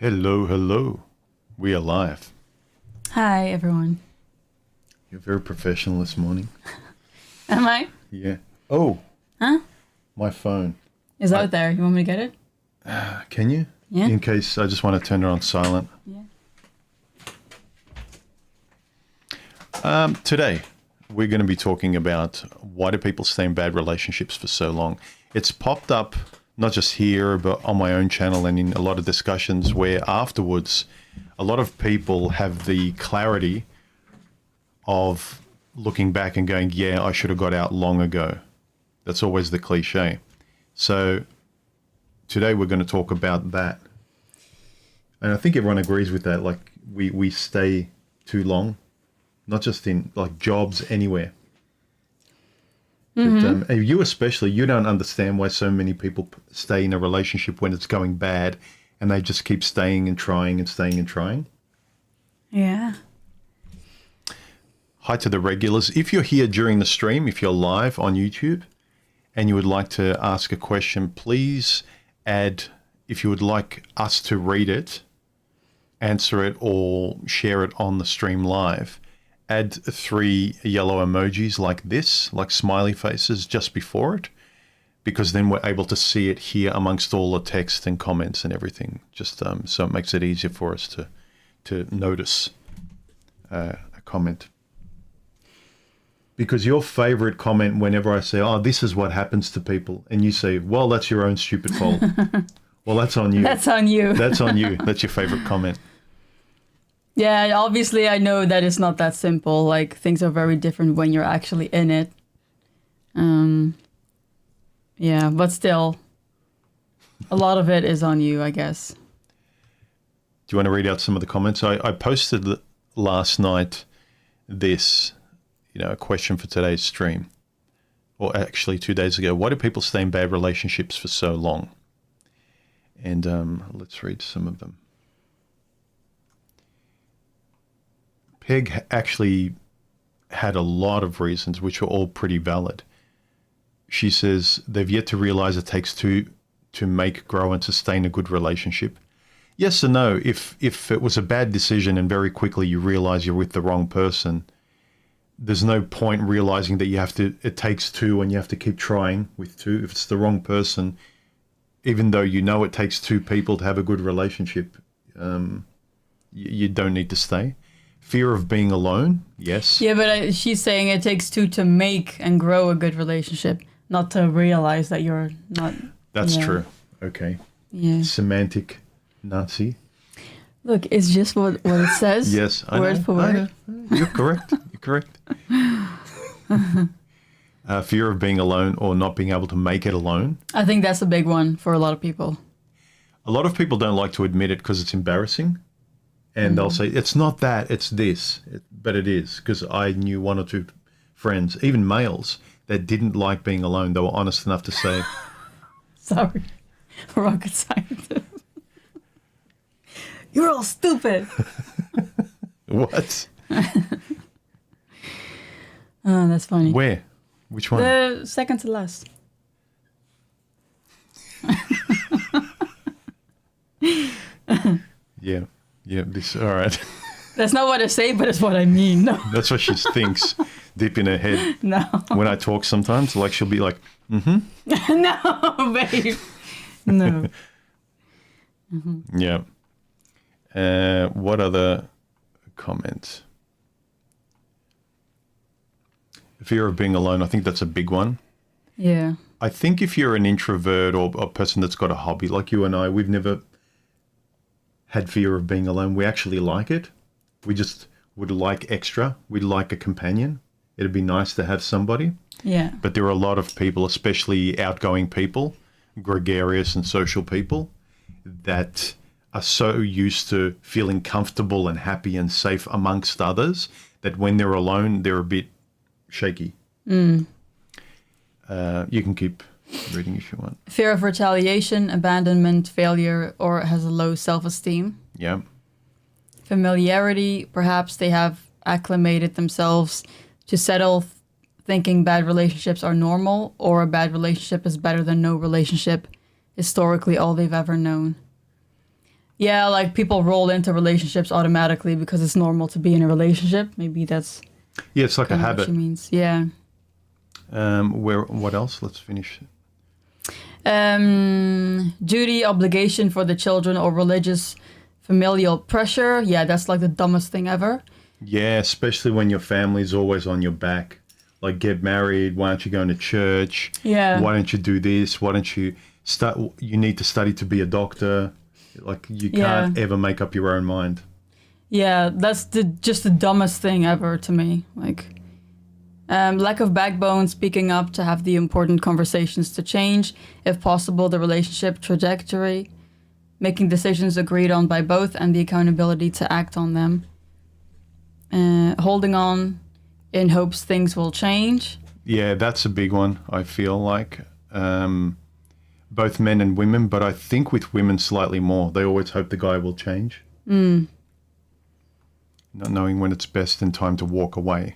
Hello, hello. We are live. Hi, everyone. You're very professional this morning. Am I? Yeah. Oh. Huh? My phone. Is out there. You want me to get it? Can you? Yeah. In case I just want to turn it on silent. Yeah. Today, we're going to be talking about why do people stay in bad relationships for so long. It's popped up not just here, but on my own channel and in a lot of discussions where afterwards, a lot of people have the clarity of looking back and going, yeah, I should have got out long ago. That's always the cliche. So today we're going to talk about that. And I think everyone agrees with that. Like we stay too long, not just in like jobs, anywhere. Mm-hmm. But, you especially, you don't understand why so many people stay in a relationship when it's going bad and they just keep staying and trying and staying and trying. Yeah. Hi to the regulars. If you're here during the stream, if you're live on YouTube and you would like to ask a question, please add, if you would like us to read it, answer it or share it on the stream live, add 3 yellow emojis like this, like smiley faces just before it, because then we're able to see it here amongst all the text and comments and everything. Just so it makes it easier for us to notice a comment. Because your favorite comment whenever I say, oh, this is what happens to people, and you say, well, that's your own stupid fault. Well, that's on you. That's on you. That's on you. That's your favorite comment. Yeah, obviously I know that it's not that simple. Like, things are very different when you're actually in it. Yeah, but still, a lot of it is on you, I guess. Do you want to read out some of the comments? I posted last night this, a question for today's stream, or actually 2 days ago. Why do people stay in bad relationships for so long? And let's read some of them. Peg actually had a lot of reasons, which were all pretty valid. She says they've yet to realize it takes two to make, grow, and sustain a good relationship. Yes and no. If it was a bad decision and very quickly you realize you're with the wrong person, there's no point realizing that it takes 2 and you have to keep trying with 2. If it's the wrong person, even though you know it takes 2 people to have a good relationship, you don't need to stay. Fear of being alone, yes. Yeah, but she's saying it takes 2 to make and grow a good relationship, not to realize that you're not. That's true. Okay. Yeah. Semantic Nazi. Look, it's just what it says. Yes, I word know. for word. You're correct. You're correct. Fear of being alone or not being able to make it alone. I think that's a big one for a lot of people. A lot of people don't like to admit it because it's embarrassing. And they'll say, it's not that, it's this. But it is, because I knew 1 or 2 friends, even males, that didn't like being alone. They were honest enough to say. Sorry. Rocket scientist. You're all stupid. What? Oh, that's funny. Where? Which one? The second to last. Yeah. Yeah, all right. That's not what I say, but it's what I mean. No. That's what she thinks deep in her head. No. When I talk sometimes, like she'll be like, mm-hmm. No, babe. No. Mm-hmm. Yeah. What other comments? Fear of being alone. I think that's a big one. Yeah. I think if you're an introvert or a person that's got a hobby like you and I, we've never had fear of being alone. We actually like it. We just would like extra. We'd like a companion. It'd be nice to have somebody. Yeah. But there are a lot of people, especially outgoing people, gregarious and social people, that are so used to feeling comfortable and happy and safe amongst others that when they're alone, they're a bit shaky. You can keep reading if you want. Fear of retaliation, abandonment, failure, or has a low self-esteem. Yeah. Familiarity, perhaps they have acclimated themselves to settle thinking bad relationships are normal, or a bad relationship is better than no relationship, historically all they've ever known. Yeah, like people roll into relationships automatically because it's normal to be in a relationship. Maybe that's Yeah, it's like a kind of what habit. she means. Yeah. What else? Let's finish. Duty, obligation for the children, or religious familial pressure. Yeah, that's like the dumbest thing ever. Yeah, especially when your family's always on your back. Like, get married. Why aren't you going to church? Yeah. Why don't you do this? Why don't you start? You need to study to be a doctor. Like, you can't ever make up your own mind. Yeah, that's just the dumbest thing ever to me. Like, lack of backbone, speaking up to have the important conversations to change, if possible, the relationship trajectory, making decisions agreed on by both, and the accountability to act on them. Holding on in hopes things will change. Yeah, that's a big one, I feel like. Both men and women, but I think with women slightly more. They always hope the guy will change. Not knowing when it's best and time to walk away.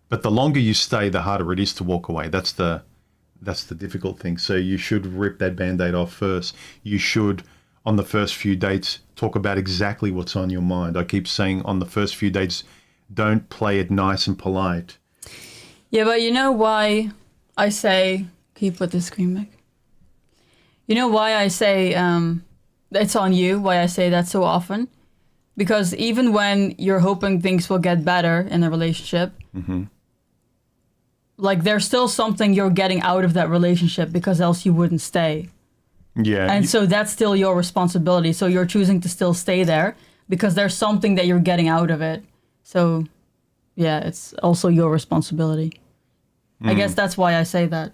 But the longer you stay, the harder it is to walk away. That's the difficult thing. So you should rip that Band-Aid off first. You should, on the first few dates, talk about exactly what's on your mind. I keep saying on the first few dates, don't play it nice and polite. Yeah, but you know why I say... Can you put this screen back? You know why I say it's on you, why I say that so often? Because even when you're hoping things will get better in a relationship, like there's still something you're getting out of that relationship because else you wouldn't stay. Yeah. And so that's still your responsibility. So you're choosing to still stay there because there's something that you're getting out of it. So yeah, it's also your responsibility. I guess that's why I say that.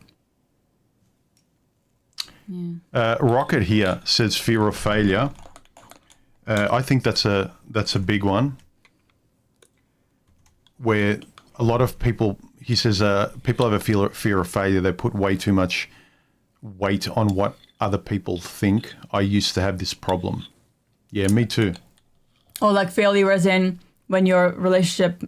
Yeah. Rocket here says fear of failure. I think that's a big one. Where a lot of people, he says, people have a fear of failure. They put way too much weight on what other people think. I used to have this problem. Yeah, me too. Or like failure as in when your relationship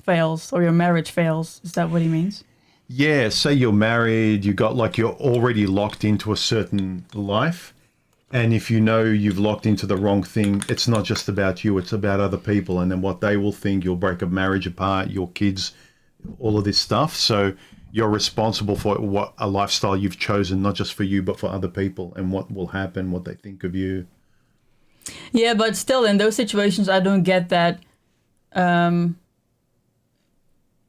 fails or your marriage fails. Is that what he means? Yeah, say you're married, you're already locked into a certain life. And if you know you've locked into the wrong thing, it's not just about you, it's about other people. And then what they will think, you'll break a marriage apart, your kids, all of this stuff. So you're responsible for what a lifestyle you've chosen, not just for you, but for other people and what will happen, what they think of you. Yeah, but still in those situations, I don't get that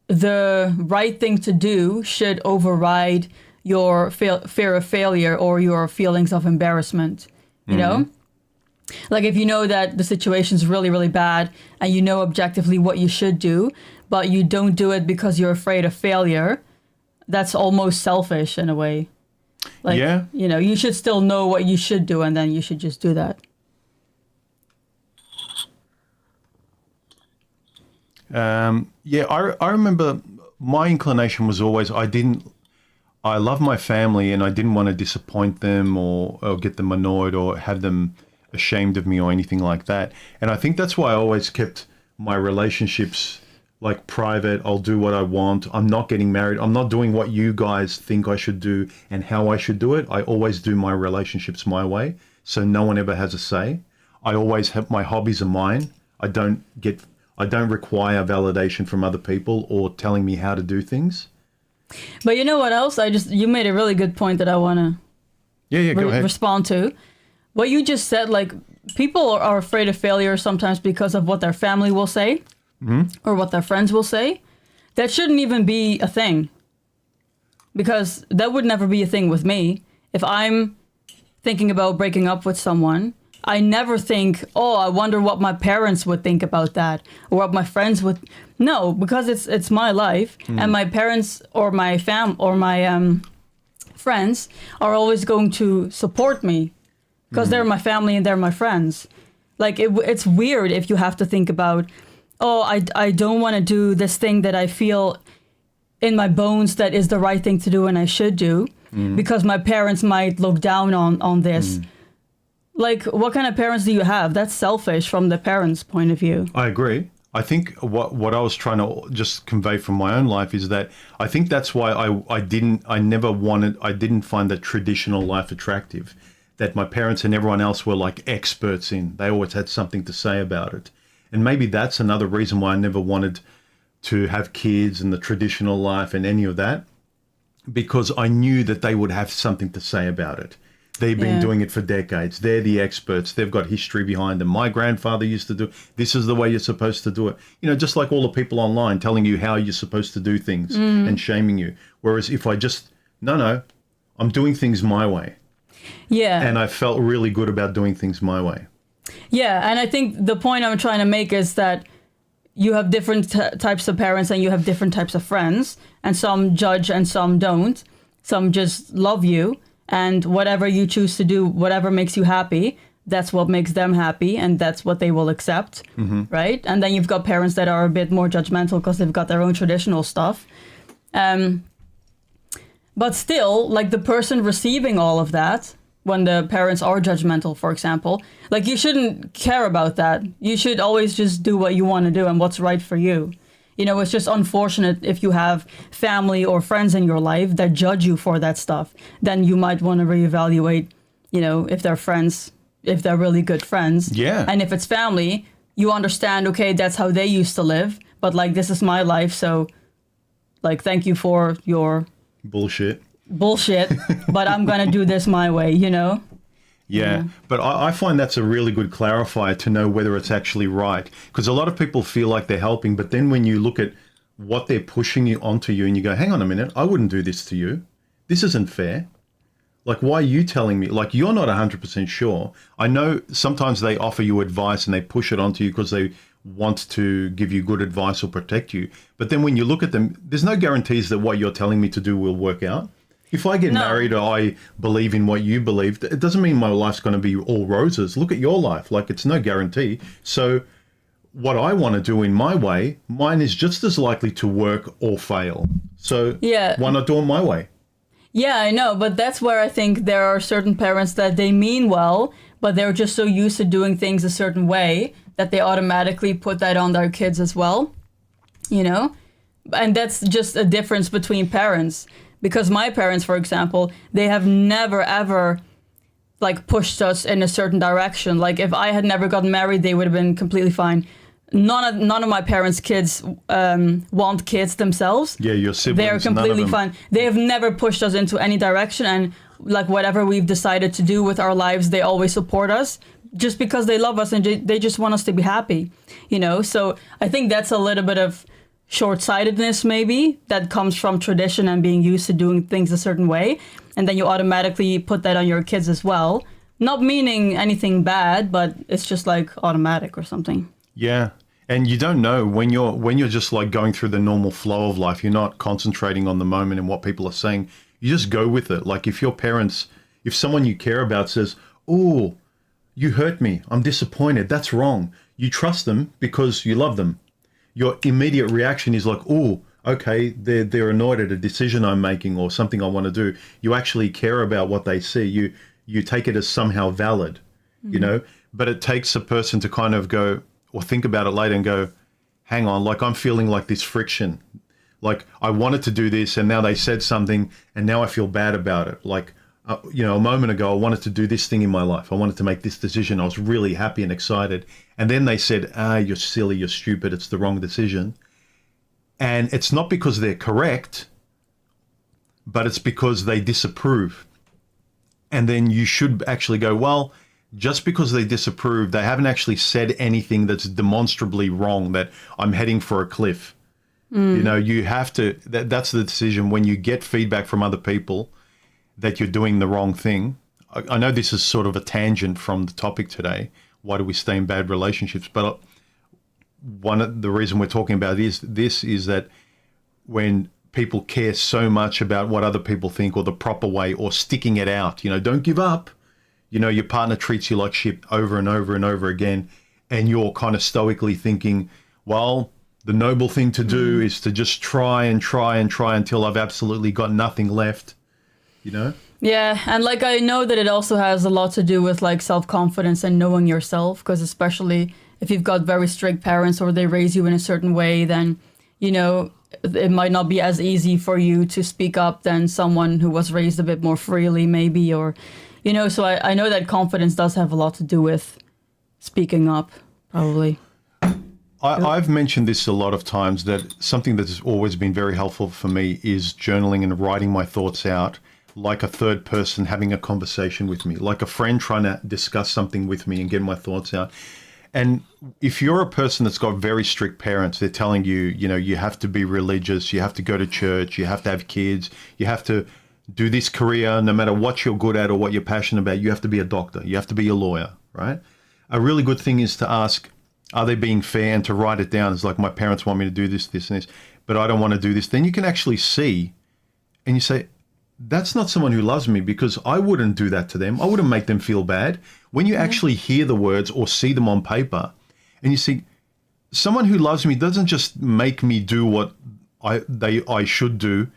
the right thing to do should override your fear of failure or your feelings of embarrassment, you know? Like if you know that the situation's really, really bad and you know objectively what you should do, but you don't do it because you're afraid of failure, that's almost selfish in a way. Like, Yeah. you know, you should still know what you should do and then you should just do that. Yeah, I remember my inclination was always I love my family and I didn't want to disappoint them or get them annoyed or have them ashamed of me or anything like that. And I think that's why I always kept my relationships like private. I'll do what I want. I'm not getting married. I'm not doing what you guys think I should do and how I should do it. I always do my relationships my way. So no one ever has a say. I always have my hobbies are mine. I don't require validation from other people or telling me how to do things. But you know what else? You made a really good point that I want to Go ahead. respond to. What you just said, like people are afraid of failure sometimes because of what their family will say or what their friends will say. That shouldn't even be a thing because that would never be a thing with me. If I'm thinking about breaking up with someone, I never think, oh, I wonder what my parents would think about that or what my friends would. No, because it's my life and my parents or my friends are always going to support me because they're my family and they're my friends. Like it's weird if you have to think about, oh, I don't want to do this thing that I feel in my bones that is the right thing to do and I should do because my parents might look down on this. Like, what kind of parents do you have? That's selfish from the parents' point of view. I agree. I think what I was trying to just convey from my own life is that I think that's why I didn't find that traditional life attractive. that my parents and everyone else were like experts in. They always had something to say about it. And maybe that's another reason why I never wanted to have kids and the traditional life and any of that, because I knew that they would have something to say about it. They've been doing it for decades. They're the experts. They've got history behind them. My grandfather used to do, this is the way you're supposed to do it. You know, just like all the people online telling you how you're supposed to do things and shaming you. Whereas if I just, no, I'm doing things my way. Yeah. And I felt really good about doing things my way. Yeah, and I think the point I'm trying to make is that you have different types of parents and you have different types of friends, and some judge and some don't. Some just love you, and whatever you choose to do, whatever makes you happy, that's what makes them happy, and that's what they will accept, right? And then you've got parents that are a bit more judgmental because they've got their own traditional stuff. But still, like the person receiving all of that, when the parents are judgmental, for example, like you shouldn't care about that. You should always just do what you want to do and what's right for you. You know, it's just unfortunate if you have family or friends in your life that judge you for that stuff. Then you might want to reevaluate, you know, if they're friends, if they're really good friends. Yeah. And if it's family, you understand, okay, that's how they used to live, but like this is my life, so like thank you for your bullshit, but I'm going to do this my way, you know? Yeah, but I find that's a really good clarifier to know whether it's actually right. Because a lot of people feel like they're helping, but then when you look at what they're pushing you onto you and you go, hang on a minute, I wouldn't do this to you. This isn't fair. Like, why are you telling me? Like, you're not 100% sure. I know sometimes they offer you advice and they push it onto you because they want to give you good advice or protect you. But then when you look at them, there's no guarantees that what you're telling me to do will work out. If I get married or I believe in what you believe, it doesn't mean my life's going to be all roses. Look at your life. Like, it's no guarantee. So what I want to do in my way, mine is just as likely to work or fail. So why not do it my way? Yeah, I know. But that's where I think there are certain parents that they mean well, but they're just so used to doing things a certain way that they automatically put that on their kids as well, you know? And that's just a difference between parents. Because my parents, for example, they have never, ever, like, pushed us in a certain direction. Like, if I had never gotten married, they would have been completely fine. None of my parents' kids want kids themselves. Yeah, your siblings. They're completely fine. They have never pushed us into any direction. And, like, whatever we've decided to do with our lives, they always support us just because they love us and they just want us to be happy, you know? So I think that's a little bit of short-sightedness maybe that comes from tradition and being used to doing things a certain way, and then you automatically put that on your kids as well, not meaning anything bad, but it's just like automatic or something. Yeah, and you don't know when you're just like going through the normal flow of life, you're not concentrating on the moment and what people are saying, you just go with it. Like if someone you care about says, oh, you hurt me, I'm disappointed, that's wrong, you trust them because you love them. Your immediate reaction is like, oh, okay, they're annoyed at a decision I'm making or something I want to do. You actually care about what they see. You take it as somehow valid, you know? But it takes a person to kind of go or think about it later and go, hang on, like I'm feeling like this friction. Like I wanted to do this and now they said something and now I feel bad about it. Like, you know, a moment ago, I wanted to do this thing in my life. I wanted to make this decision. I was really happy and excited. And then they said, you're silly, you're stupid, it's the wrong decision. And it's not because they're correct, but it's because they disapprove. And then you should actually go, well, just because they disapprove, they haven't actually said anything that's demonstrably wrong, that I'm heading for a cliff. You know, you have to, that's the decision. When you get feedback from other people that you're doing the wrong thing. I know this is sort of a tangent from the topic today. Why do we stay in bad relationships? But one of the reason we're talking about is that when people care so much about what other people think or the proper way or sticking it out, you know, don't give up. You know, your partner treats you like shit over and over and over again. And you're kind of stoically thinking, well, the noble thing to do is to just try and try and try until I've absolutely got nothing left. You know? Yeah, and like I know that it also has a lot to do with like self-confidence and knowing yourself, because especially if you've got very strict parents or they raise you in a certain way, then, you know, it might not be as easy for you to speak up than someone who was raised a bit more freely maybe, or, You know, so I know that confidence does have a lot to do with speaking up, probably. I've mentioned this a lot of times, that something that has always been very helpful for me is journaling and writing my thoughts out, like a third person having a conversation with me, like a friend trying to discuss something with me and get my thoughts out. And if you're a person that's got very strict parents, they're telling you, you know, you have to be religious, you have to go to church, you have to have kids, you have to do this career, no matter what you're good at or what you're passionate about, you have to be a doctor, you have to be a lawyer, right? A really good thing is to ask, are they being fair, and to write it down. It's like, my parents want me to do this, this, and this, but I don't want to do this. Then you can actually see, and you say, that's not someone who loves me, because I wouldn't do that to them. I wouldn't make them feel bad. When you actually hear the words or see them on paper, and you see, someone who loves me doesn't just make me do what I should do,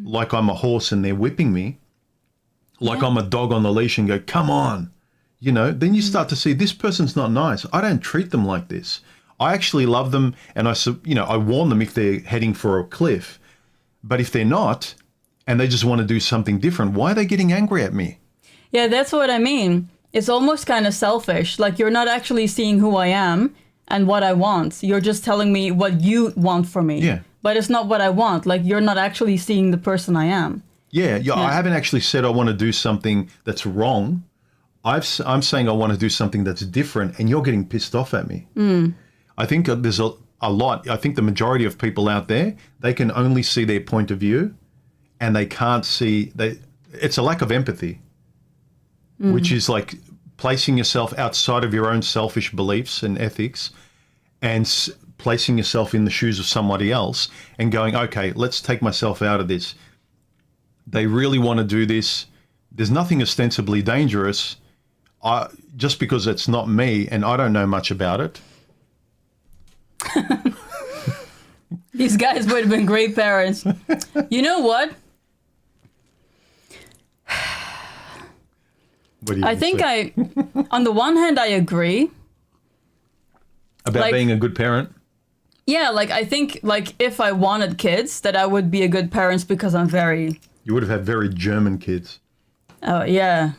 like I'm a horse and they're whipping me, like I'm a dog on the leash and go, come on. You know, then you start to see, this person's not nice. I don't treat them like this. I actually love them, and I warn them if they're heading for a cliff. But if they're not, and they just want to do something different, why are they getting angry at me? Yeah, that's what I mean. It's almost kind of selfish. Like, you're not actually seeing who I am and what I want. You're just telling me what you want from me. Yeah. But it's not what I want. Like, you're not actually seeing the person I am. Yeah. I haven't actually said I want to do something that's wrong. I'm saying I want to do something that's different, and you're getting pissed off at me. I think there's a lot. I think the majority of people out there, they can only see their point of view, and they can't see, it's a lack of empathy, which is like placing yourself outside of your own selfish beliefs and ethics, and placing yourself in the shoes of somebody else and going, okay, let's take myself out of this. They really want to do this. There's nothing ostensibly dangerous. Just because it's not me and I don't know much about it. These guys would have been great parents. You know what? What do you I think on the one hand, I agree. About being a good parent? Yeah, like, I think, like, if I wanted kids, that I would be a good parent because I'm very... You would have had very German kids. Oh, yeah.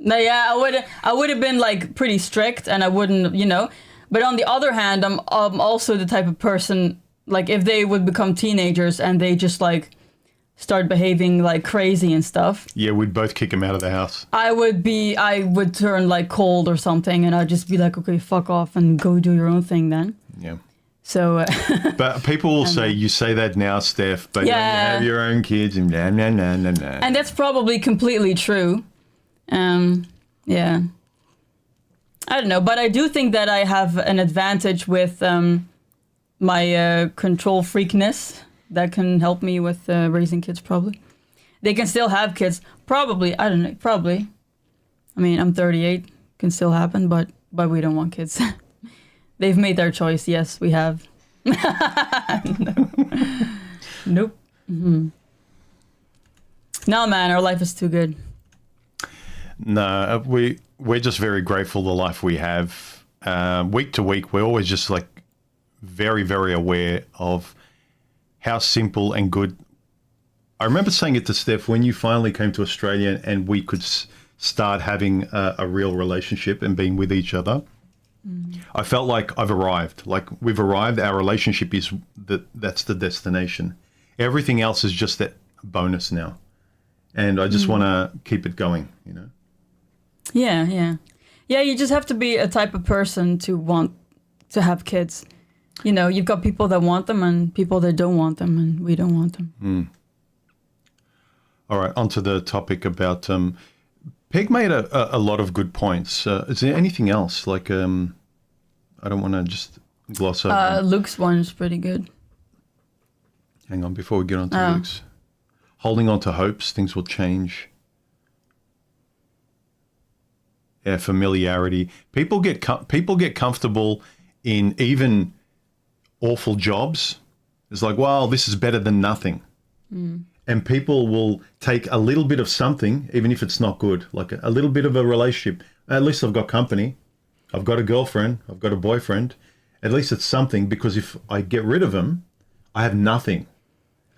No, yeah, I would have been, like, pretty strict, and I wouldn't, you know. But on the other hand, I'm also the type of person, like, if they would become teenagers and they just, like, start behaving like crazy and stuff. Yeah, we'd both kick them out of the house. I would turn, like, cold or something, and I'd just be like, okay, fuck off and go do your own thing then. Yeah. So... but people will say, you say that now, Steph, but when you have your own kids and nah, nah, nah, nah, nah. And that's probably completely true. Yeah. I don't know, but I do think that I have an advantage with my control freakness that can help me with raising kids, probably. They can still have kids, probably. I don't know, probably. I mean, I'm 38, can still happen, but we don't want kids. They've made their choice. Yes, we have. No. Nope. Mm-hmm. No, man, our life is too good. No, we're just very grateful the life we have. Week to week, we're always just like very, very aware of how simple and good. I remember saying it to Steph when you finally came to Australia and we could start having a real relationship and being with each other. I felt like I've arrived. Like, we've arrived. Our relationship is that's the destination. Everything else is just that bonus now. And I just want to keep it going, you know? Yeah. Yeah, you just have to be a type of person to want to have kids. You know, you've got people that want them and people that don't want them, and we don't want them. All right, onto the topic about... Peg made a lot of good points. Is there anything else? Like, I don't want to just gloss over. Luke's one is pretty good. Hang on, before we get on to Luke's. Holding on to hopes, things will change. Yeah, familiarity. People get comfortable in even awful jobs. It's like, well, this is better than nothing. And people will take a little bit of something, even if it's not good, like a little bit of a relationship. At least I've got company. I've got a girlfriend. I've got a boyfriend. At least it's something, because if I get rid of them, I have nothing.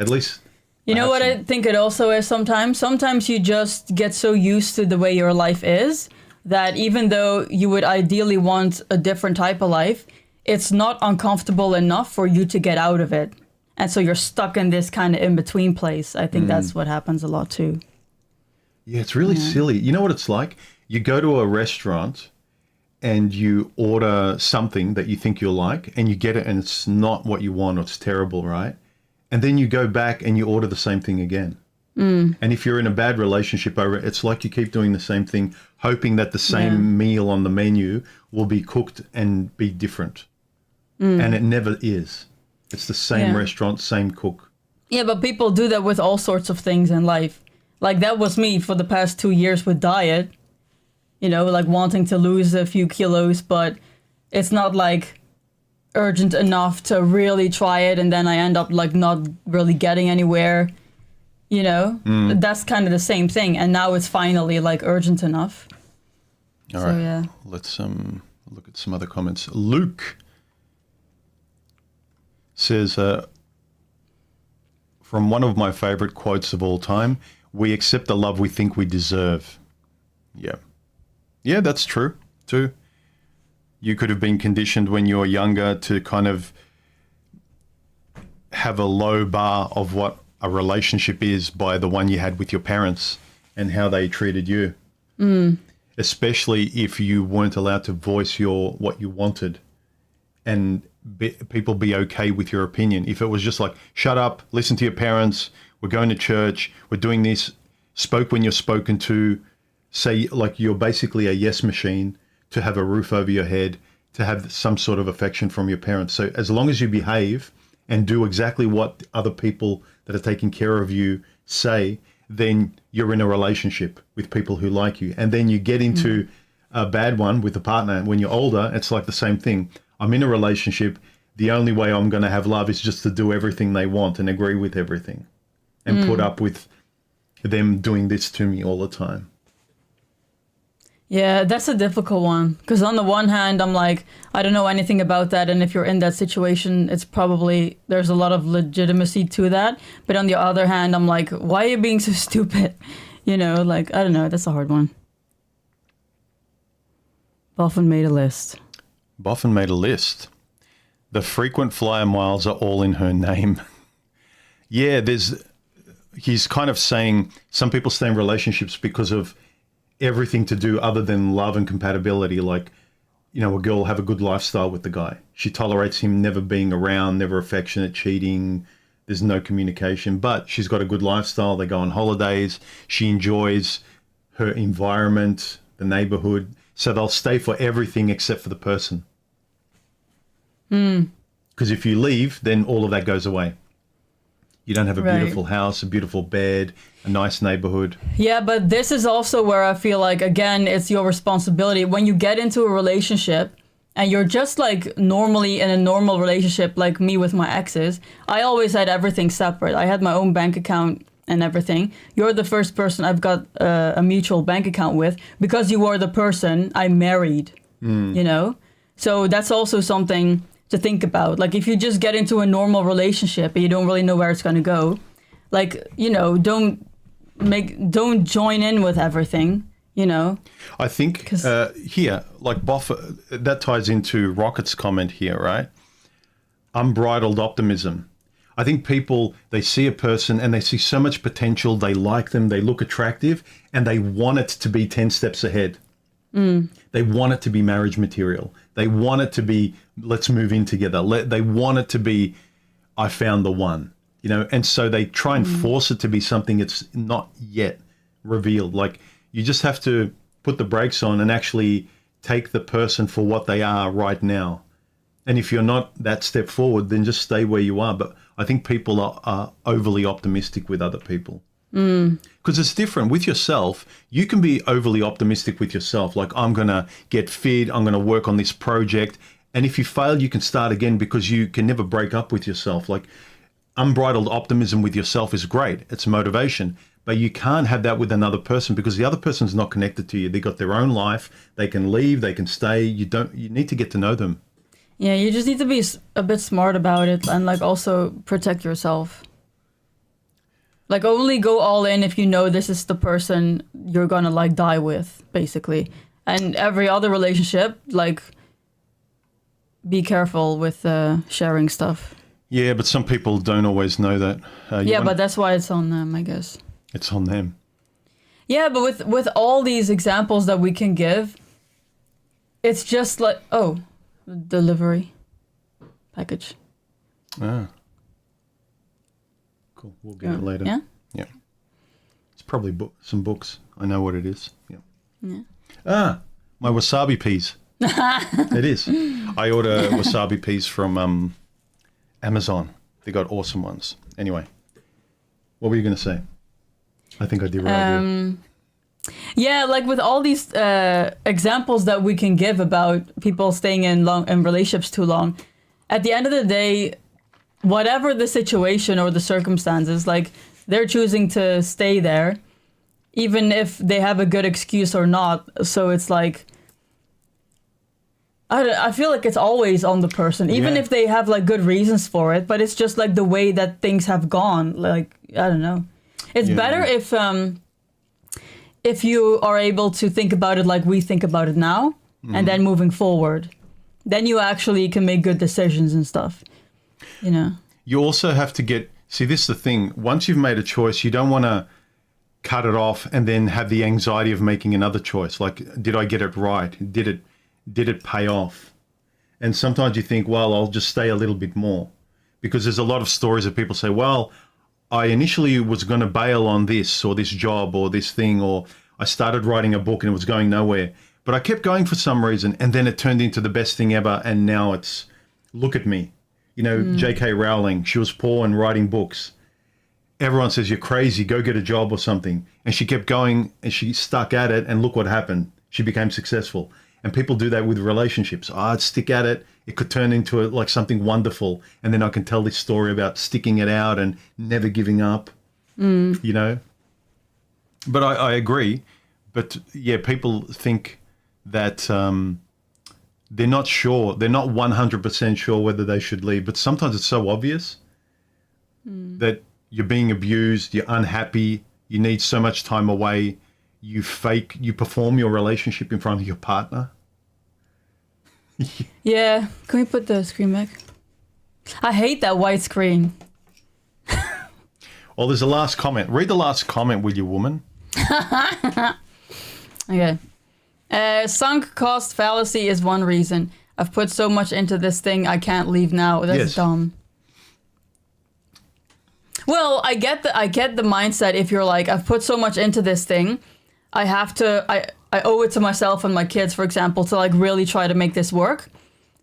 At least You know what I think it also is sometimes? Sometimes you just get so used to the way your life is that even though you would ideally want a different type of life, it's not uncomfortable enough for you to get out of it. And so you're stuck in this kind of in-between place. I think that's what happens a lot too. Yeah, it's really silly. You know what it's like? You go to a restaurant and you order something that you think you'll like and you get it and it's not what you want or it's terrible, right? And then you go back and you order the same thing again. And if you're in a bad relationship over it, it's like you keep doing the same thing, hoping that the same meal on the menu will be cooked and be different. And it never is. It's the same restaurant, same cook. Yeah, but people do that with all sorts of things in life. Like that was me for the past 2 years with diet. You know, like wanting to lose a few kilos, but it's not like urgent enough to really try it, and then I end up like not really getting anywhere. You know, that's kind of the same thing, and now it's finally like urgent enough. All right. Yeah. Let's look at some other comments. Luke says, from one of my favorite quotes of all time, "We accept the love we think we deserve." Yeah. Yeah, that's true too. You could have been conditioned when you were younger to kind of have a low bar of what a relationship is by the one you had with your parents and how they treated you. Especially if you weren't allowed to voice what you wanted and people be okay with your opinion. If it was just like, shut up, listen to your parents, we're going to church, we're doing this, spoke when you're spoken to, say like you're basically a yes machine to have a roof over your head, to have some sort of affection from your parents. So as long as you behave and do exactly what other people that are taking care of you say, then you're in a relationship with people who like you. And then you get into a bad one with a partner. When you're older, it's like the same thing. I'm in a relationship. The only way I'm going to have love is just to do everything they want and agree with everything and put up with them doing this to me all the time. Yeah, that's a difficult one. Because on the one hand, I'm like, I don't know anything about that. And if you're in that situation, it's probably, there's a lot of legitimacy to that. But on the other hand, I'm like, why are you being so stupid? You know, like, I don't know. That's a hard one. Boffin made a list. Boffin made a list. The frequent flyer miles are all in her name. Yeah, he's kind of saying some people stay in relationships because of everything to do other than love and compatibility. Like, you know, a girl will have a good lifestyle with the guy. She tolerates him never being around, never affectionate, cheating. There's no communication, but she's got a good lifestyle. They go on holidays. She enjoys her environment, the neighborhood. So they'll stay for everything except for the person. Because if you leave, then all of that goes away. You don't have a beautiful house, a beautiful bed, a nice neighborhood. Yeah, but this is also where I feel like, again, it's your responsibility. When you get into a relationship and you're just like normally in a normal relationship, like me with my exes, I always had everything separate. I had my own bank account and everything. You're the first person I've got a mutual bank account with because you were the person I married, you know? So that's also something to think about. Like if you just get into a normal relationship and you don't really know where it's going to go, like, you know, don't join in with everything, you know. I think here, like that ties into Rocket's comment here, right? Unbridled optimism. I think people, they see a person and they see so much potential, they like them, they look attractive, and they want it to be 10 steps ahead. They want it to be marriage material. They want it to be, let's move in together. They want it to be, I found the one, you know, and so they try and force it to be something it's not yet revealed. Like you just have to put the brakes on and actually take the person for what they are right now. And if you're not that step forward, then just stay where you are. But I think people are overly optimistic with other people. Because it's different with yourself. You can be overly optimistic with yourself. Like, I'm going to get fit. I'm going to work on this project. And if you fail, you can start again because you can never break up with yourself. Like, unbridled optimism with yourself is great. It's motivation. But you can't have that with another person because the other person's not connected to you. They got their own life. They can leave. They can stay. You need to get to know them. Yeah, you just need to be a bit smart about it and like also protect yourself. Like, only go all in if you know this is the person you're gonna, like, die with, basically. And every other relationship, like, be careful with sharing stuff. Yeah, but some people don't always know that. But that's why it's on them, I guess. It's on them. Yeah, but with all these examples that we can give, it's just like, oh, delivery package. Ah. Cool. We'll get it later. Yeah? Yeah. It's probably some books. I know what it is. Yeah. Yeah. Ah, my wasabi peas. It is. I order wasabi peas from Amazon. They got awesome ones. Anyway, what were you going to say? I think I derailed you. Yeah, like with all these examples that we can give about people staying in relationships too long, at the end of the day, whatever the situation or the circumstances, like they're choosing to stay there, even if they have a good excuse or not. So it's like, I feel like it's always on the person, even if they have like good reasons for it, but it's just like the way that things have gone. Like, I don't know. It's better if you are able to think about it like we think about it now, and then moving forward, then you actually can make good decisions and stuff, you know. You also have to see, this is the thing. Once you've made a choice, you don't want to cut it off and then have the anxiety of making another choice. Like, did I get it right? Did it pay off? And sometimes you think, well, I'll just stay a little bit more, because there's a lot of stories of people say, well, I initially was going to bail on this or this job or this thing, or I started writing a book and it was going nowhere, but I kept going for some reason, and then it turned into the best thing ever, and now it's, look at me. You know, J.K. Rowling, she was poor and writing books. Everyone says, you're crazy, go get a job or something. And she kept going and she stuck at it, and look what happened. She became successful. And people do that with relationships. I'd stick at it. It could turn into like something wonderful. And then I can tell this story about sticking it out and never giving up, you know. But I agree. But yeah, people think that they're not sure. They're not 100% sure whether they should leave. But sometimes it's so obvious that you're being abused, you're unhappy, you need so much time away, you perform your relationship in front of your partner. Yeah, can we put the screen back? I hate that white screen. Well, there's a last comment. Read the last comment, will you, woman? Okay. Sunk cost fallacy is one reason. I've put so much into this thing, I can't leave now. That's dumb. Well, I get the mindset. If you're like, I've put so much into this thing, I owe it to myself and my kids, for example, to like really try to make this work.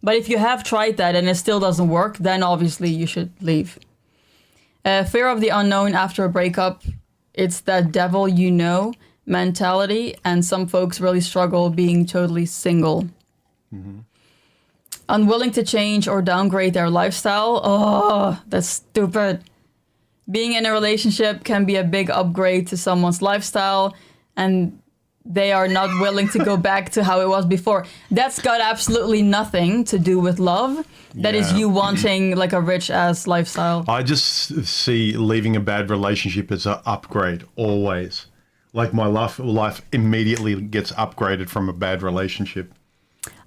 But if you have tried that and it still doesn't work, then obviously you should leave. Fear of the unknown after a breakup. It's that devil you know mentality, and some folks really struggle being totally single. Unwilling to change or downgrade their lifestyle. Oh, that's stupid. Being in a relationship can be a big upgrade to someone's lifestyle, and they are not willing to go back to how it was before. That's got absolutely nothing to do with love. That is you wanting like a rich ass lifestyle. I just see leaving a bad relationship as an upgrade always. Like my life immediately gets upgraded from a bad relationship.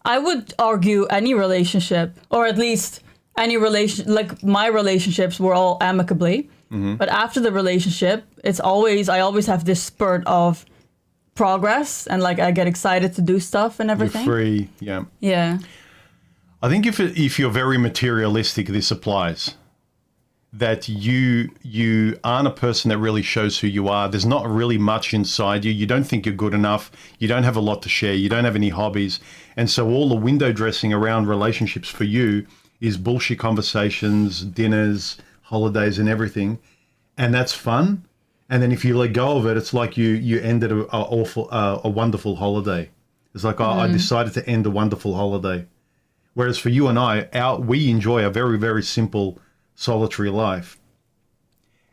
I would argue any relationship, or at least any relation, like my relationships were all amicably. But after the relationship, I always have this spurt of progress, and like I get excited to do stuff and everything. You're free, yeah. Yeah. I think if you're very materialistic, this applies. That you aren't a person that really shows who you are. There's not really much inside you. You don't think you're good enough. You don't have a lot to share. You don't have any hobbies. And so all the window dressing around relationships for you is bullshit conversations, dinners, holidays and everything. And that's fun. And then if you let go of it, it's like you ended a wonderful holiday. It's like, I decided to end a wonderful holiday. Whereas for you and we enjoy a very, very simple, solitary life.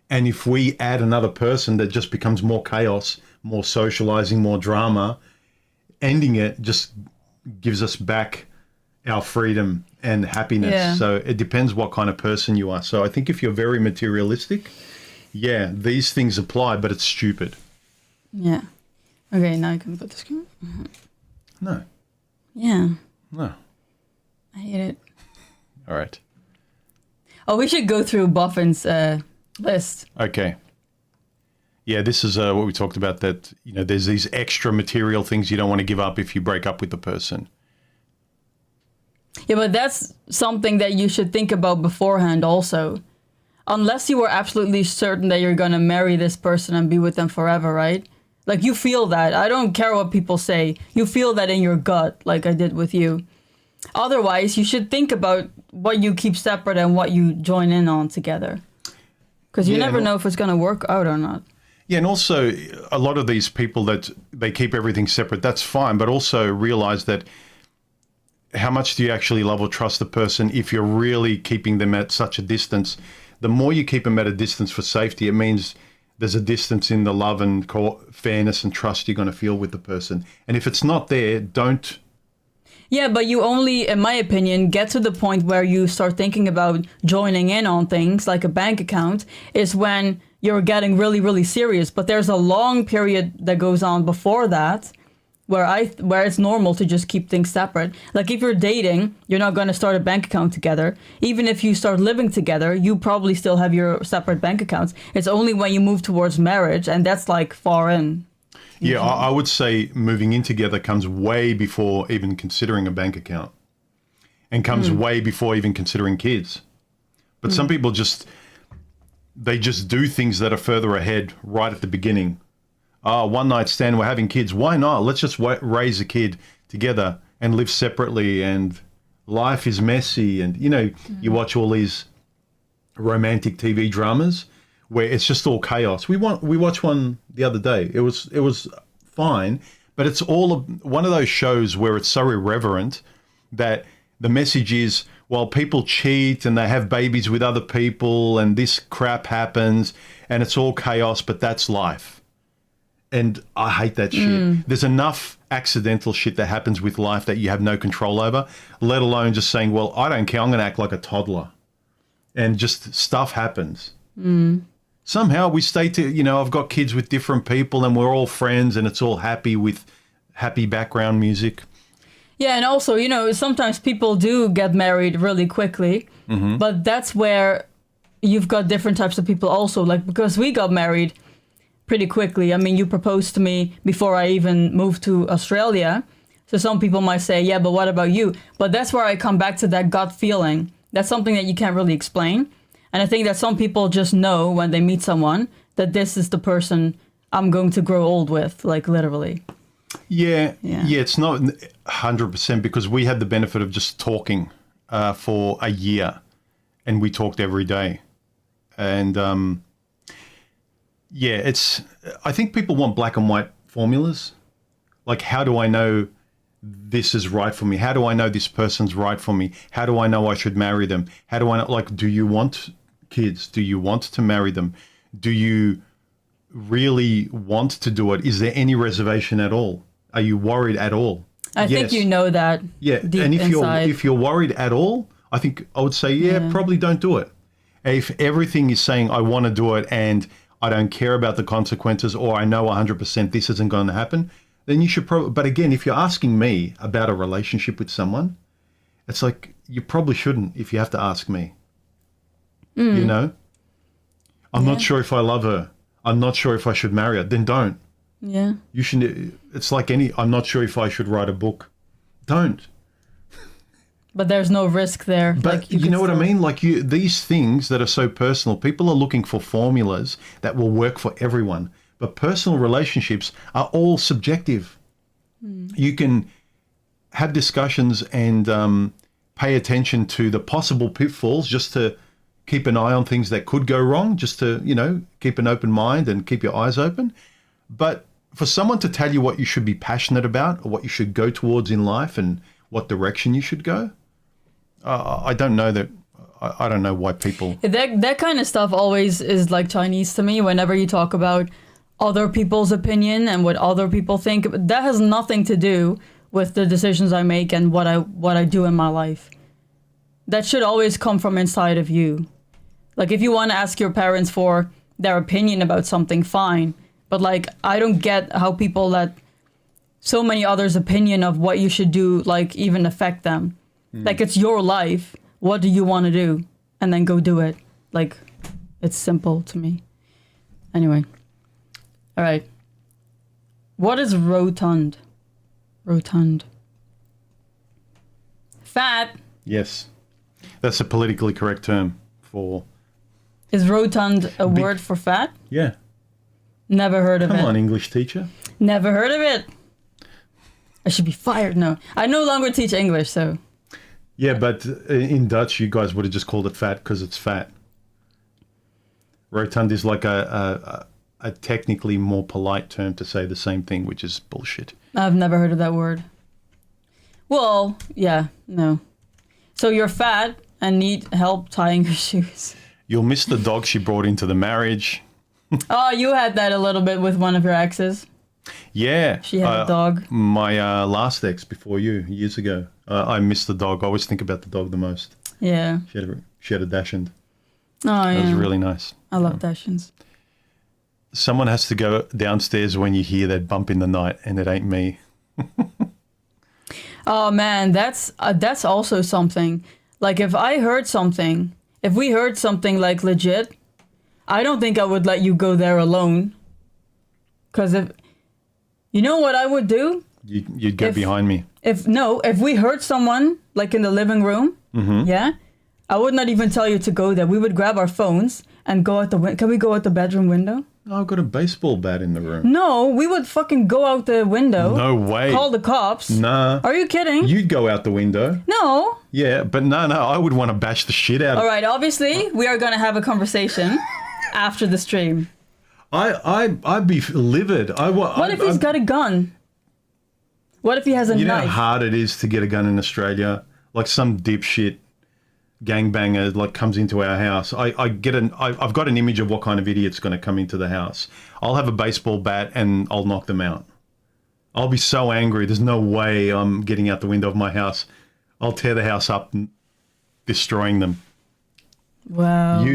And if we add another person, that just becomes more chaos, more socializing, more drama, ending it just gives us back our freedom and happiness. Yeah. So it depends what kind of person you are. So I think if you're very materialistic, yeah, these things apply, but it's stupid. Yeah. Okay, now you can put this. No, Yeah, no. I hate it. All right. Oh, we should go through Boffin's list. Okay. Yeah, this is what we talked about, that, you know, there's these extra material things you don't want to give up if you break up with the person. Yeah, but that's something that you should think about beforehand also. Unless you were absolutely certain that you're going to marry this person and be with them forever, right? Like, you feel that. I don't care what people say. You feel that in your gut, like I did with you. Otherwise, you should think about what you keep separate and what you join in on together. Because you never know if it's going to work out or not. Yeah, and also a lot of these people that they keep everything separate, that's fine, but also realize that how much do you actually love or trust the person if you're really keeping them at such a distance? The more you keep them at a distance for safety, it means there's a distance in the love and fairness and trust you're going to feel with the person. And if it's not there, don't. Yeah, but you only, in my opinion, get to the point where you start thinking about joining in on things like a bank account is when you're getting really, really serious. But there's a long period that goes on before that where it's normal to just keep things separate. Like if you're dating, you're not going to start a bank account together. Even if you start living together, you probably still have your separate bank accounts. It's only when you move towards marriage, and that's like far in. Yeah, I would say moving in together comes way before even considering a bank account, and comes way before even considering kids. But some people they just do things that are further ahead right at the beginning. Oh, one night stand, we're having kids. Why not? Let's just raise a kid together and live separately. And life is messy. And, you know, you watch all these romantic TV dramas where it's just all chaos. We watched one the other day. It was fine, but it's one of those shows where it's so irreverent that the message is, well, people cheat and they have babies with other people and this crap happens and it's all chaos, but that's life. And I hate that shit. There's enough accidental shit that happens with life that you have no control over, let alone just saying, well, I don't care, I'm going to act like a toddler. And just stuff happens. Somehow we stay I've got kids with different people and we're all friends and it's all happy with happy background music. Yeah, and also, sometimes people do get married really quickly, but that's where you've got different types of people also. Like, because we got married pretty quickly. I mean, you proposed to me before I even moved to Australia. So some people might say, yeah, but what about you? But that's where I come back to that gut feeling. That's something that you can't really explain. And I think that some people just know when they meet someone that this is the person I'm going to grow old with, like literally. Yeah, it's not 100% because we had the benefit of just talking for a year and we talked every day. And I think people want black and white formulas. Like, how do I know this is right for me? How do I know this person's right for me? How do I know I should marry them? How do I know, like, do you want kids? Do you want to marry them? Do you really want to do it? Is there any reservation at all? Are you worried at all? I think you know that. Yeah, deep and inside. if you're worried at all, I think I would say, probably don't do it. If everything is saying I want to do it and I don't care about the consequences, or I know 100% this isn't going to happen, then you should probably. But again, if you're asking me about a relationship with someone, it's like you probably shouldn't. If you have to ask me, I'm not sure if I love her. I'm not sure if I should marry her. Then don't. Yeah. You shouldn't. It's like I'm not sure if I should write a book. Don't. But there's no risk there. But like you know what I mean? Like these things that are so personal, people are looking for formulas that will work for everyone. But personal relationships are all subjective. You can have discussions and pay attention to the possible pitfalls just to keep an eye on things that could go wrong, just to, keep an open mind and keep your eyes open. But for someone to tell you what you should be passionate about or what you should go towards in life and what direction you should go, I don't know that. I don't know why people. That kind of stuff always is like Chinese to me. Whenever you talk about other people's opinion and what other people think, that has nothing to do with the decisions I make and what I do in my life. That should always come from inside of you. Like if you want to ask your parents for their opinion about something, fine. But like, I don't get how people let so many others' opinion of what you should do, like, even affect them. Like, it's your life. What do you want to do? And then go do it. Like, it's simple to me. Anyway. All right. What is rotund? Rotund. Fat. Yes. That's a politically correct term for... Is rotund a word for fat? Yeah. Never heard of it. Come on, English teacher. Never heard of it. I should be fired. No. I no longer teach English, so... Yeah, but in Dutch, you guys would have just called it fat because it's fat. Rotund is like a technically more polite term to say the same thing, which is bullshit. I've never heard of that word. Well, yeah, no. So you're fat and need help tying your shoes. You'll miss the dog she brought into the marriage. Oh, you had that a little bit with one of your exes. Yeah. She had a dog. My last ex before you, years ago. I miss the dog. I always think about the dog the most. Yeah. She had a Dachshund. Oh, yeah. It was really nice. I love Dachshunds. Someone has to go downstairs when you hear that bump in the night, and it ain't me. Oh, man, that's also something. Like, if we heard something, like, legit, I don't think I would let you go there alone. Because you know what I would do? You'd go behind me. If we heard someone, like, in the living room, yeah, I would not even tell you to go there. We would grab our phones and go out the window. Can we go out the bedroom window? I've got a baseball bat in the room. No, we would fucking go out the window. No way. Call the cops. Nah. Are you kidding? You'd go out the window. No. Yeah, but no, I would want to bash the shit out of All right, obviously, we are going to have a conversation after the stream. I'd be livid. What if he's got a gun? What if he has a You know knife? how hard it is to get a gun in Australia? Like some dipshit gangbanger like comes into our house. I've got an image of what kind of idiot's going to come into the house. I'll have a baseball bat and I'll knock them out. I'll be so angry. There's no way I'm getting out the window of my house. I'll tear the house up and destroying them. Wow.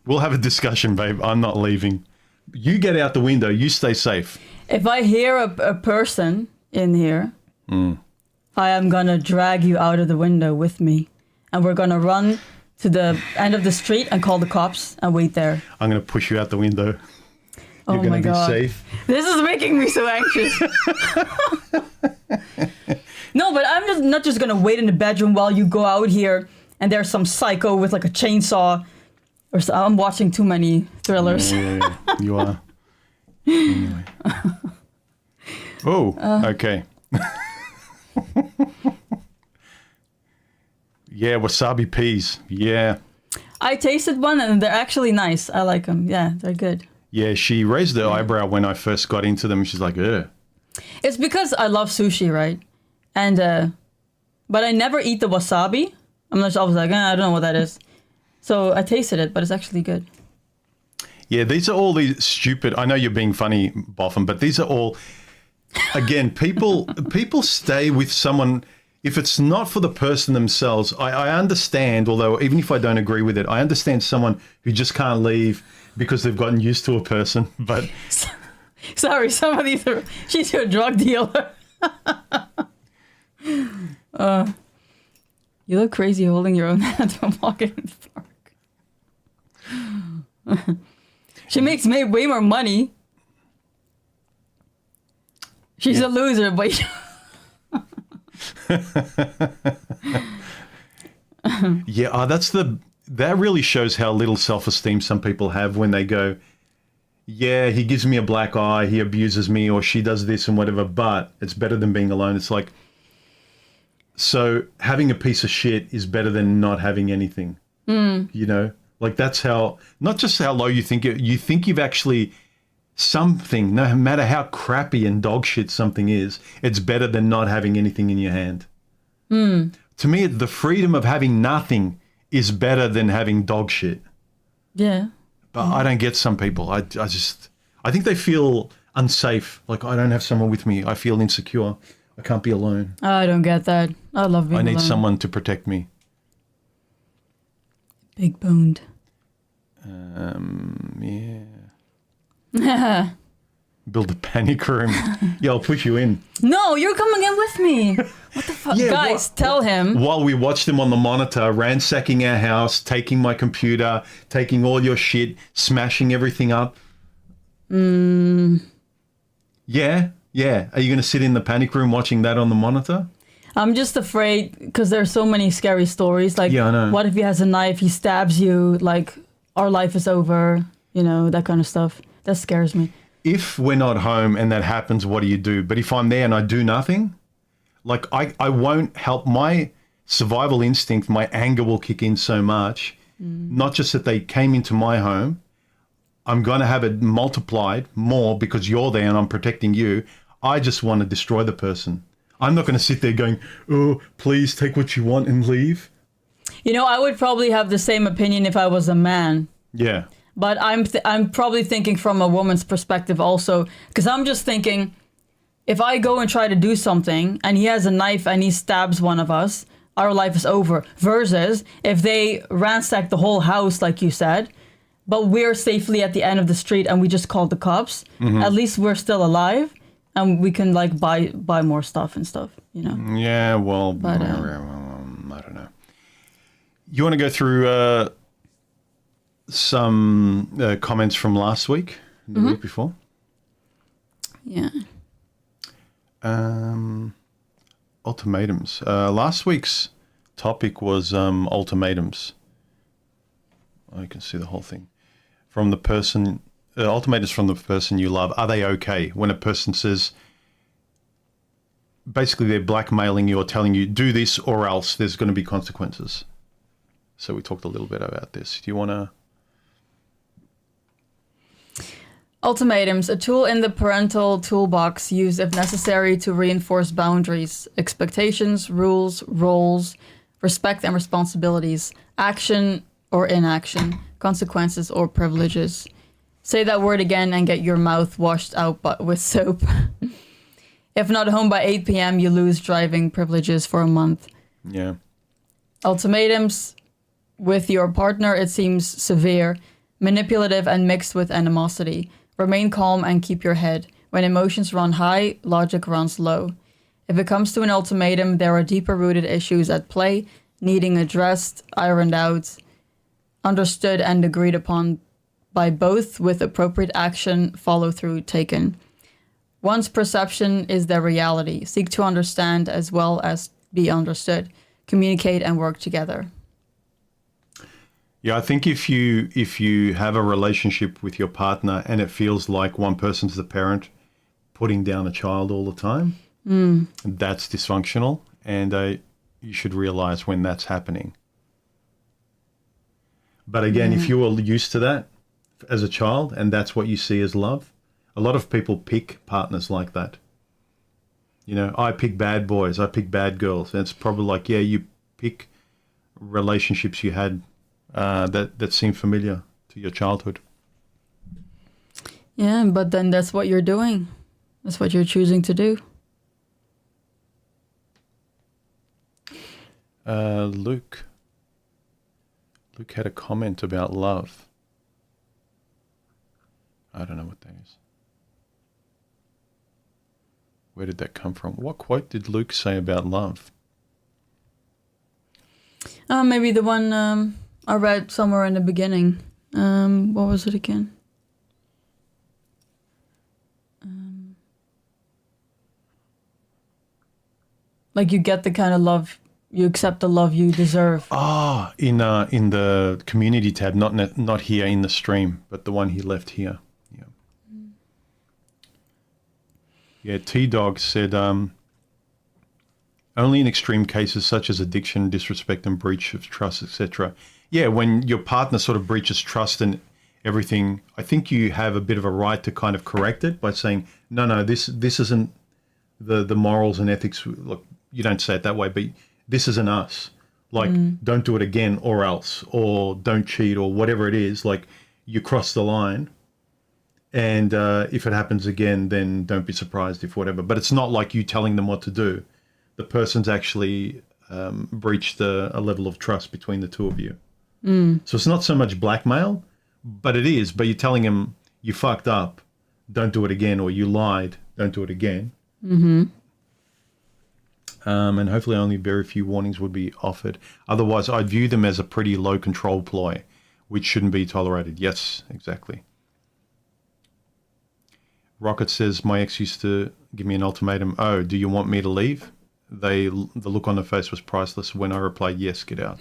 We'll have a discussion, babe. I'm not leaving. You get out the window. You stay safe. If I hear a person in here, I am going to drag you out of the window with me. And we're going to run to the end of the street and call the cops and wait there. I'm going to push you out the window. Oh You're going to be God. safe. This is making me so anxious. No, but I'm just not just going to wait in the bedroom while you go out here and there's some psycho with like a chainsaw. I'm watching too many thrillers. Yeah, you are. Anyway. Oh, okay. Yeah, wasabi peas. Yeah. I tasted one and they're actually nice. I like them. Yeah, they're good. Yeah, she raised her eyebrow when I first got into them. She's like, ugh. It's because I love sushi, right? And, but I never eat the wasabi. I was like, I don't know what that is. So I tasted it, but it's actually good. Yeah, these are all these stupid, I know you're being funny, Boffin, but these are all, again, people stay with someone. If it's not for the person themselves, I understand, although even if I don't agree with it, I understand someone who just can't leave because they've gotten used to a person, but... Sorry, some of these are... She's your drug dealer. You look crazy holding your own hand while walking in the park. She makes way more money. She's a loser, but... Yeah, that really shows how little self-esteem some people have when they go, yeah, he gives me a black eye, he abuses me, or she does this and whatever, but it's better than being alone. It's like, so having a piece of shit is better than not having anything. You know, like that's how, not just how low you think you've actually something, no matter how crappy and dog shit something is, it's better than not having anything in your hand. To me, the freedom of having nothing is better than having dog shit. Yeah. But I don't get some people. I think they feel unsafe. Like, I don't have someone with me. I feel insecure. I can't be alone. I don't get that. I love being I need alone. someone to protect me. Big boned. Yeah. Build a panic room. Yeah, I'll push you in. No, you're coming in with me. What the fuck? Yeah, Guys, tell him. While we watched them on the monitor, ransacking our house, taking my computer, taking all your shit, smashing everything up. Yeah. Are you going to sit in the panic room watching that on the monitor? I'm just afraid because there's so many scary stories. Like, Yeah, I know. what if he has a knife, he stabs you, like, our life is over, you know, that kind of stuff. That scares me. If we're not home and that happens, what do you do? But if I'm there and I do nothing, like I won't help. My survival instinct, my anger will kick in so much. Not just that they came into my home, I'm going to have it multiplied more because you're there and I'm protecting you. I just want to destroy the person. I'm not going to sit there going, oh, please take what you want and leave. You know, I would probably have the same opinion if I was a man. Yeah. But I'm probably thinking from a woman's perspective also, because I'm just thinking, if I go and try to do something and he has a knife and he stabs one of us, our life is over. Versus if they ransack the whole house, like you said, but we're safely at the end of the street and we just called the cops, at least we're still alive and we can like buy more stuff and stuff, you know? Yeah, well, But, I don't know. You want to go through some comments from last week, the week before? Yeah. Ultimatums. Last week's topic was ultimatums. I can see the whole thing. From the person, ultimatums from the person you love. Are they okay? When a person says, basically they're blackmailing you or telling you, do this or else there's going to be consequences. So we talked a little bit about this. Do you want to? Ultimatums, a tool in the parental toolbox used if necessary to reinforce boundaries, expectations, rules, roles, respect and responsibilities, action or inaction, consequences or privileges. Say that word again and get your mouth washed out with soap. If not home by 8 p.m., you lose driving privileges for a month. Yeah. Ultimatums with your partner, it seems severe, manipulative and mixed with animosity. Remain calm and keep your head. When emotions run high, logic runs low. If it comes to an ultimatum, there are deeper rooted issues at play, needing addressed, ironed out, understood and agreed upon by both with appropriate action follow through taken. One's perception is their reality. Seek to understand as well as be understood. Communicate and work together. Yeah, I think if you have a relationship with your partner and it feels like one person's the parent putting down a child all the time, that's dysfunctional, and you should realize when that's happening. But again, if you were used to that as a child and that's what you see as love, a lot of people pick partners like that. You know, I pick bad boys, I pick bad girls. And it's probably like, yeah, you pick relationships you had that seem familiar to your childhood. Yeah, but then that's what you're doing. That's what you're choosing to do. Luke had a comment about love. I don't know what that is. Where did that come from? What quote did Luke say about love? Maybe the one I read somewhere in the beginning. What was it again? Like you get the kind of love, you accept the love you deserve. Ah, in the community tab, not here in the stream, but the one he left here. Yeah. Yeah, T-Dog said, only in extreme cases such as addiction, disrespect and breach of trust, etc. Yeah, when your partner sort of breaches trust and everything, I think you have a bit of a right to kind of correct it by saying, no, this isn't the morals and ethics. Look, you don't say it that way, but this isn't us. Like, don't do it again or else, or don't cheat or whatever it is. Like, you cross the line. And if it happens again, then don't be surprised if whatever. But it's not like you telling them what to do. The person's actually breached a level of trust between the two of you. So it's not so much blackmail, but it is. But you're telling them, you fucked up, don't do it again, or you lied, don't do it again. And hopefully only very few warnings would be offered. Otherwise, I'd view them as a pretty low control ploy, which shouldn't be tolerated. Yes, exactly. Rocket says, my ex used to give me an ultimatum. Oh, do you want me to leave? The look on her face was priceless. When I replied, yes, get out.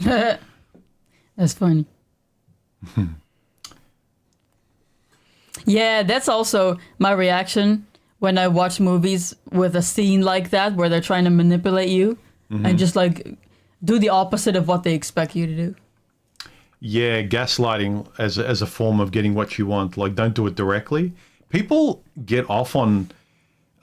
That's funny. Yeah, that's also my reaction when I watch movies with a scene like that where they're trying to manipulate you and just like do the opposite of what they expect you to do. Yeah, gaslighting as a form of getting what you want. Like, don't do it directly. People get off on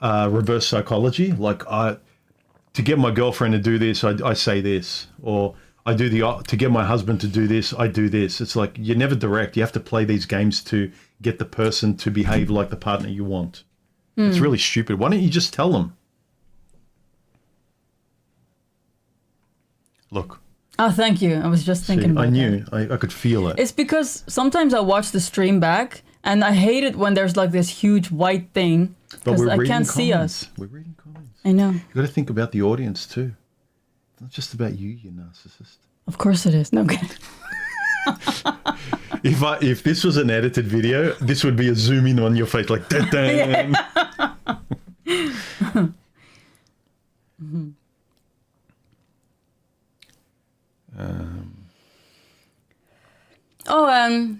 reverse psychology. Like, to get my girlfriend to do this, I say this, or I do to get my husband to do this, I do this. It's like you're never direct. You have to play these games to get the person to behave like the partner you want. It's really stupid. Why don't you just tell them? Look. Oh, thank you. I was just thinking about I knew. that. I could feel it. It's because sometimes I watch the stream back and I hate it when there's like this huge white thing because I can't see us. We're reading comments. I know. You got to think about the audience too. It's not just about you, you narcissist. Of course it is. No good. If this was an edited video, this would be a zoom in on your face like da da.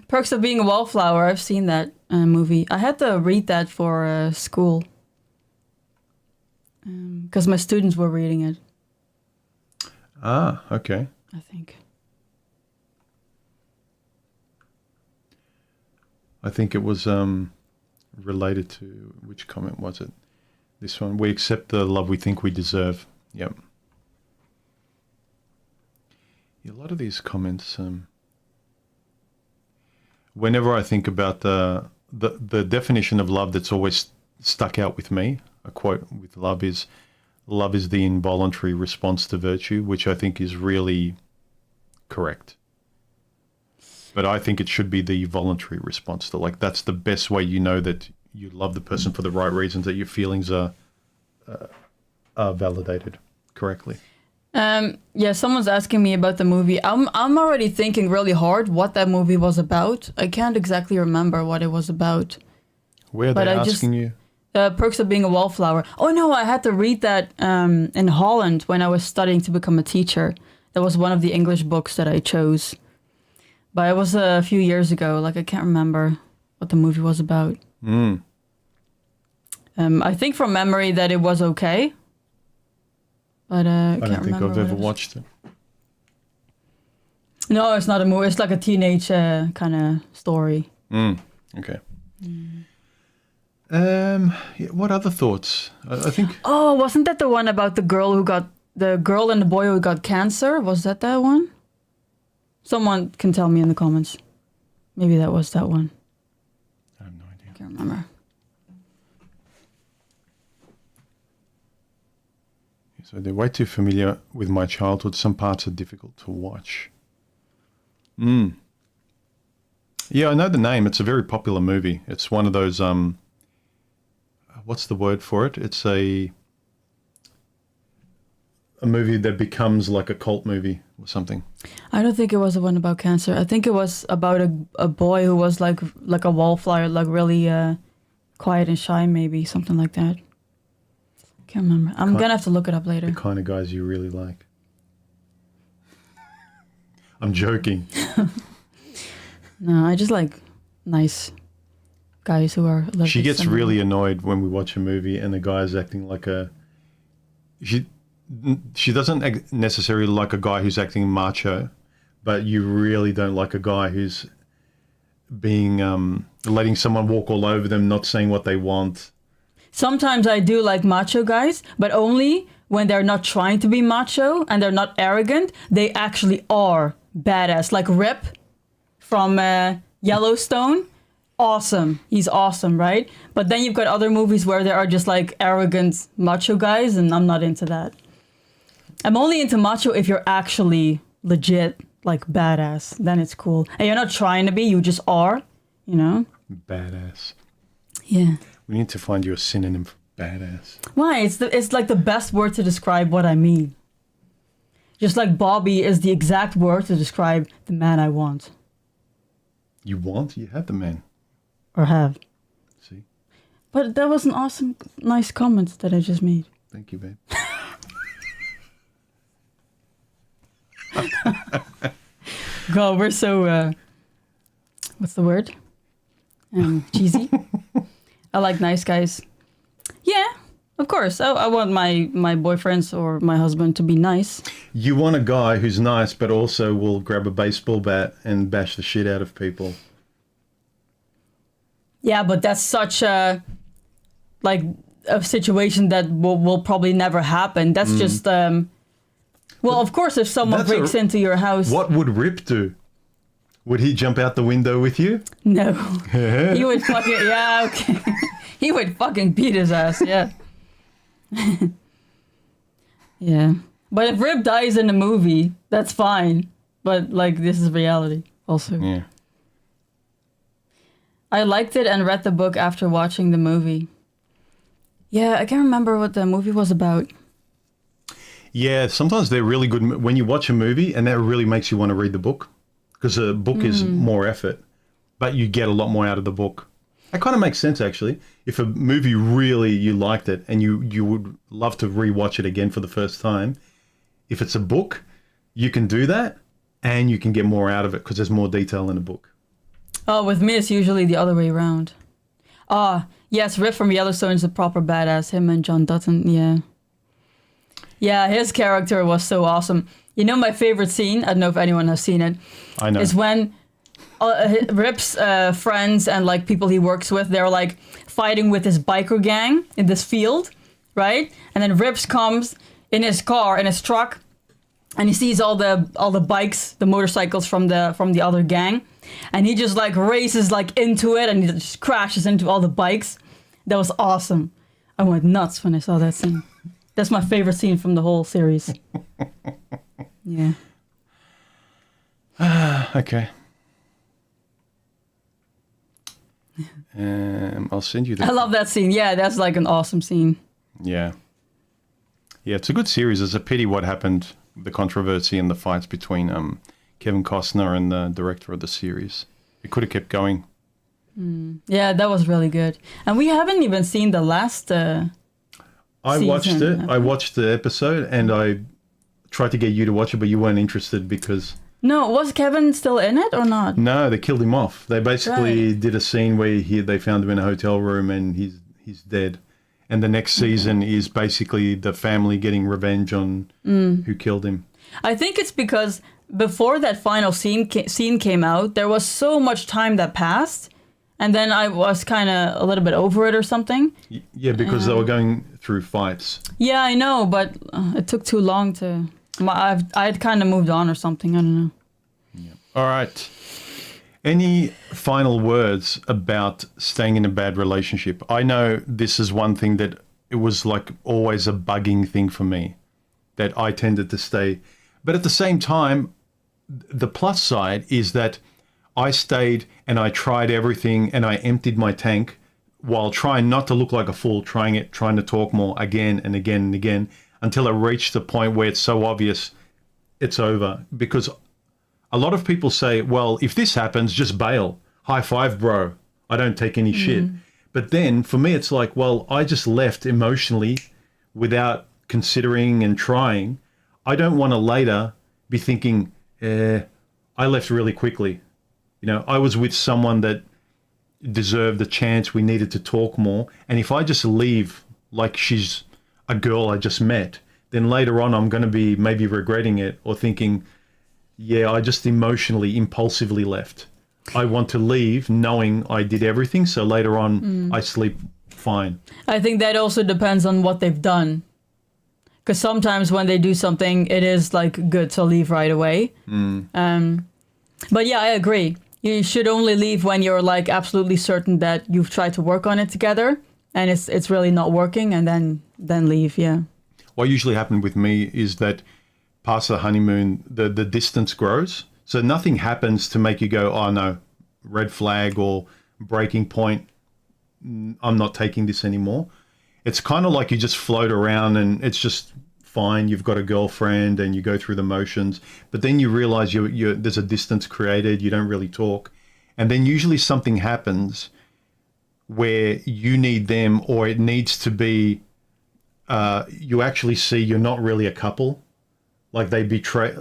Perks of Being a Wallflower. I've seen that movie. I had to read that for school because my students were reading it. Ah, okay. I think. I think it was related to, which comment was it? This one. We accept the love we think we deserve. Yep. Yeah, a lot of these comments. Whenever I think about the definition of love that's always stuck out with me, a quote with love is the involuntary response to virtue, which I think is really correct. But I think it should be the voluntary response to, like, that's the best way you know that you love the person for the right reasons, that your feelings are validated correctly. Yeah, someone's asking me about the movie. I'm already thinking really hard what that movie was about. I can't exactly remember what it was about. Where are they asking you? Perks of Being a Wallflower. Oh no, I had to read that in Holland when I was studying to become a teacher. That was one of the English books that I chose. But it was a few years ago. Like, I can't remember what the movie was about. I think from memory that it was okay. But I don't think I've ever watched it. No, it's not a movie. It's like a teenage kind of story. Okay. Yeah, what other thoughts? I think. Oh, wasn't that the one about the girl and the boy who got cancer? Was that one? Someone can tell me in the comments. Maybe that was that one. I have no idea. I can't remember. So they're way too familiar with my childhood. Some parts are difficult to watch. Yeah, I know the name. It's a very popular movie. It's one of those, what's the word for it? It's a movie that becomes like a cult movie or something. I don't think it was the one about cancer. I think it was about a boy who was like a wallflower, like really quiet and shy, maybe something like that. Can't remember. I'm gonna have to look it up later. The kind of guys you really like. I'm joking. No, I just like nice guys who are. She gets really annoyed when we watch a movie and the guy's acting like a. She doesn't necessarily like a guy who's acting macho, but you really don't like a guy who's being letting someone walk all over them, not saying what they want. Sometimes I do like macho guys, but only when they're not trying to be macho and they're not arrogant. They actually are badass. Like Rip from Yellowstone. Awesome. He's awesome, right? But then you've got other movies where there are just like arrogant macho guys, and I'm not into that. I'm only into macho if you're actually legit, like badass. Then it's cool. And you're not trying to be, you just are, you know? Badass. Yeah. We need to find you a synonym for badass. Why? It's like the best word to describe what I mean. Just like Bobby is the exact word to describe the man I want. You want? You have the man. Or have. See? But that was an awesome, nice comment that I just made. Thank you, babe. God, we're so, what's the word? Cheesy. I like nice guys. Yeah, of course. I want my boyfriends or my husband to be nice. You want a guy who's nice, but also will grab a baseball bat and bash the shit out of people. Yeah, but that's such a situation that will probably never happen. That's just, well, of course, if someone breaks into your house. What would Rip do? Would he jump out the window with you? No. He would fucking, yeah, okay. He would fucking beat his ass, yeah. Yeah. But if Rip dies in the movie, that's fine. But, like, this is reality also. Yeah. I liked it and read the book after watching the movie. Yeah, I can't remember what the movie was about. Yeah, sometimes they're really good when you watch a movie and that really makes you want to read the book. Because a book is more effort, but you get a lot more out of the book. That kind of makes sense, actually. If a movie really, you liked it and you would love to rewatch it again for the first time, if it's a book, you can do that and you can get more out of it because there's more detail in a book. Oh, with me, it's usually the other way around. Yes, Rip from Yellowstone is a proper badass. Him and John Dutton, yeah. Yeah, his character was so awesome. You know my favorite scene? I don't know if anyone has seen it. I know. Is when Rip's friends and like people he works with, they're like fighting with this biker gang in this field, right? And then Rips comes in his car, in his truck, and he sees all the bikes, the motorcycles from the other gang, and he just like races like into it, and he just crashes into all the bikes. That was awesome. I went nuts when I saw that scene. That's my favorite scene from the whole series. Yeah. Okay. I'll send you the... I love that scene. Yeah, that's like an awesome scene. Yeah. Yeah, it's a good series. It's a pity what happened, the controversy and the fights between Kevin Costner and the director of the series. It could have kept going. Yeah, that was really good. And we haven't even seen the last I watched season. it. I watched the episode and I tried to get you to watch it, but you weren't interested because... No, was Kevin still in it or not? No, they killed him off. They basically Right. did a scene where they found him in a hotel room and he's dead. And the next season is basically the family getting revenge on who killed him. I think it's because before that final scene came out, there was so much time that passed. And then I was kind of a little bit over it or something. Yeah, because they were going through fights. Yeah, I know, but it took too long to... I'd kind of moved on or something. I don't know. Yeah. All right. Any final words about staying in a bad relationship? I know this is one thing that it was like always a bugging thing for me, that I tended to stay. But at the same time, the plus side is that I stayed and I tried everything and I emptied my tank while trying not to look like a fool, trying to talk more again and again and again until I reached the point where it's so obvious it's over. Because a lot of people say, well, if this happens, just bail. High five, bro. I don't take any shit. But then for me, it's like, well, I just left emotionally without considering and trying. I don't want to later be thinking, I left really quickly. You know, I was with someone that deserved a chance. We needed to talk more. And if I just leave like she's a girl I just met, then later on I'm going to be maybe regretting it or thinking, yeah, I just emotionally, impulsively left. I want to leave knowing I did everything. So later on I sleep fine. I think that also depends on what they've done. Because sometimes when they do something, it is like good to leave right away. But yeah, I agree. You should only leave when you're like absolutely certain that you've tried to work on it together and it's really not working, and then leave. Yeah. What usually happened with me is that past the honeymoon, the distance grows. So nothing happens to make you go, oh no, red flag or breaking point. I'm not taking this anymore. It's kind of like you just float around and it's just fine. You've got a girlfriend and you go through the motions, but then you realize there's a distance created. You don't really talk. And then usually something happens where you need them, or it needs to be, you actually see you're not really a couple. Like they betray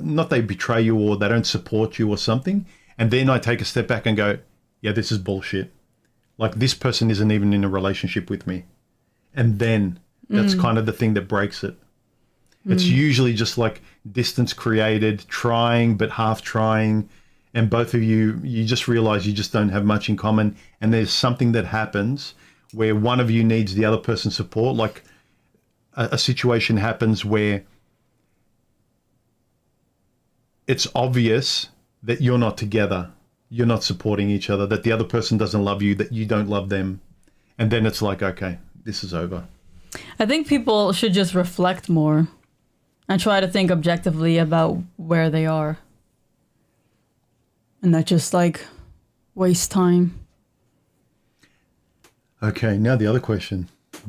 you, or they don't support you or something. And then I take a step back and go, yeah, this is bullshit. Like this person isn't even in a relationship with me. And then that's kind of the thing that breaks it. It's usually just like distance created, trying, but half trying. And both of you just realize you just don't have much in common. And there's something that happens where one of you needs the other person's support. Like a situation happens where it's obvious that you're not together, you're not supporting each other, that the other person doesn't love you, that you don't love them. And then it's like, okay, this is over. I think people should just reflect more and try to think objectively about where they are. And not just like waste time. Okay, now the other question.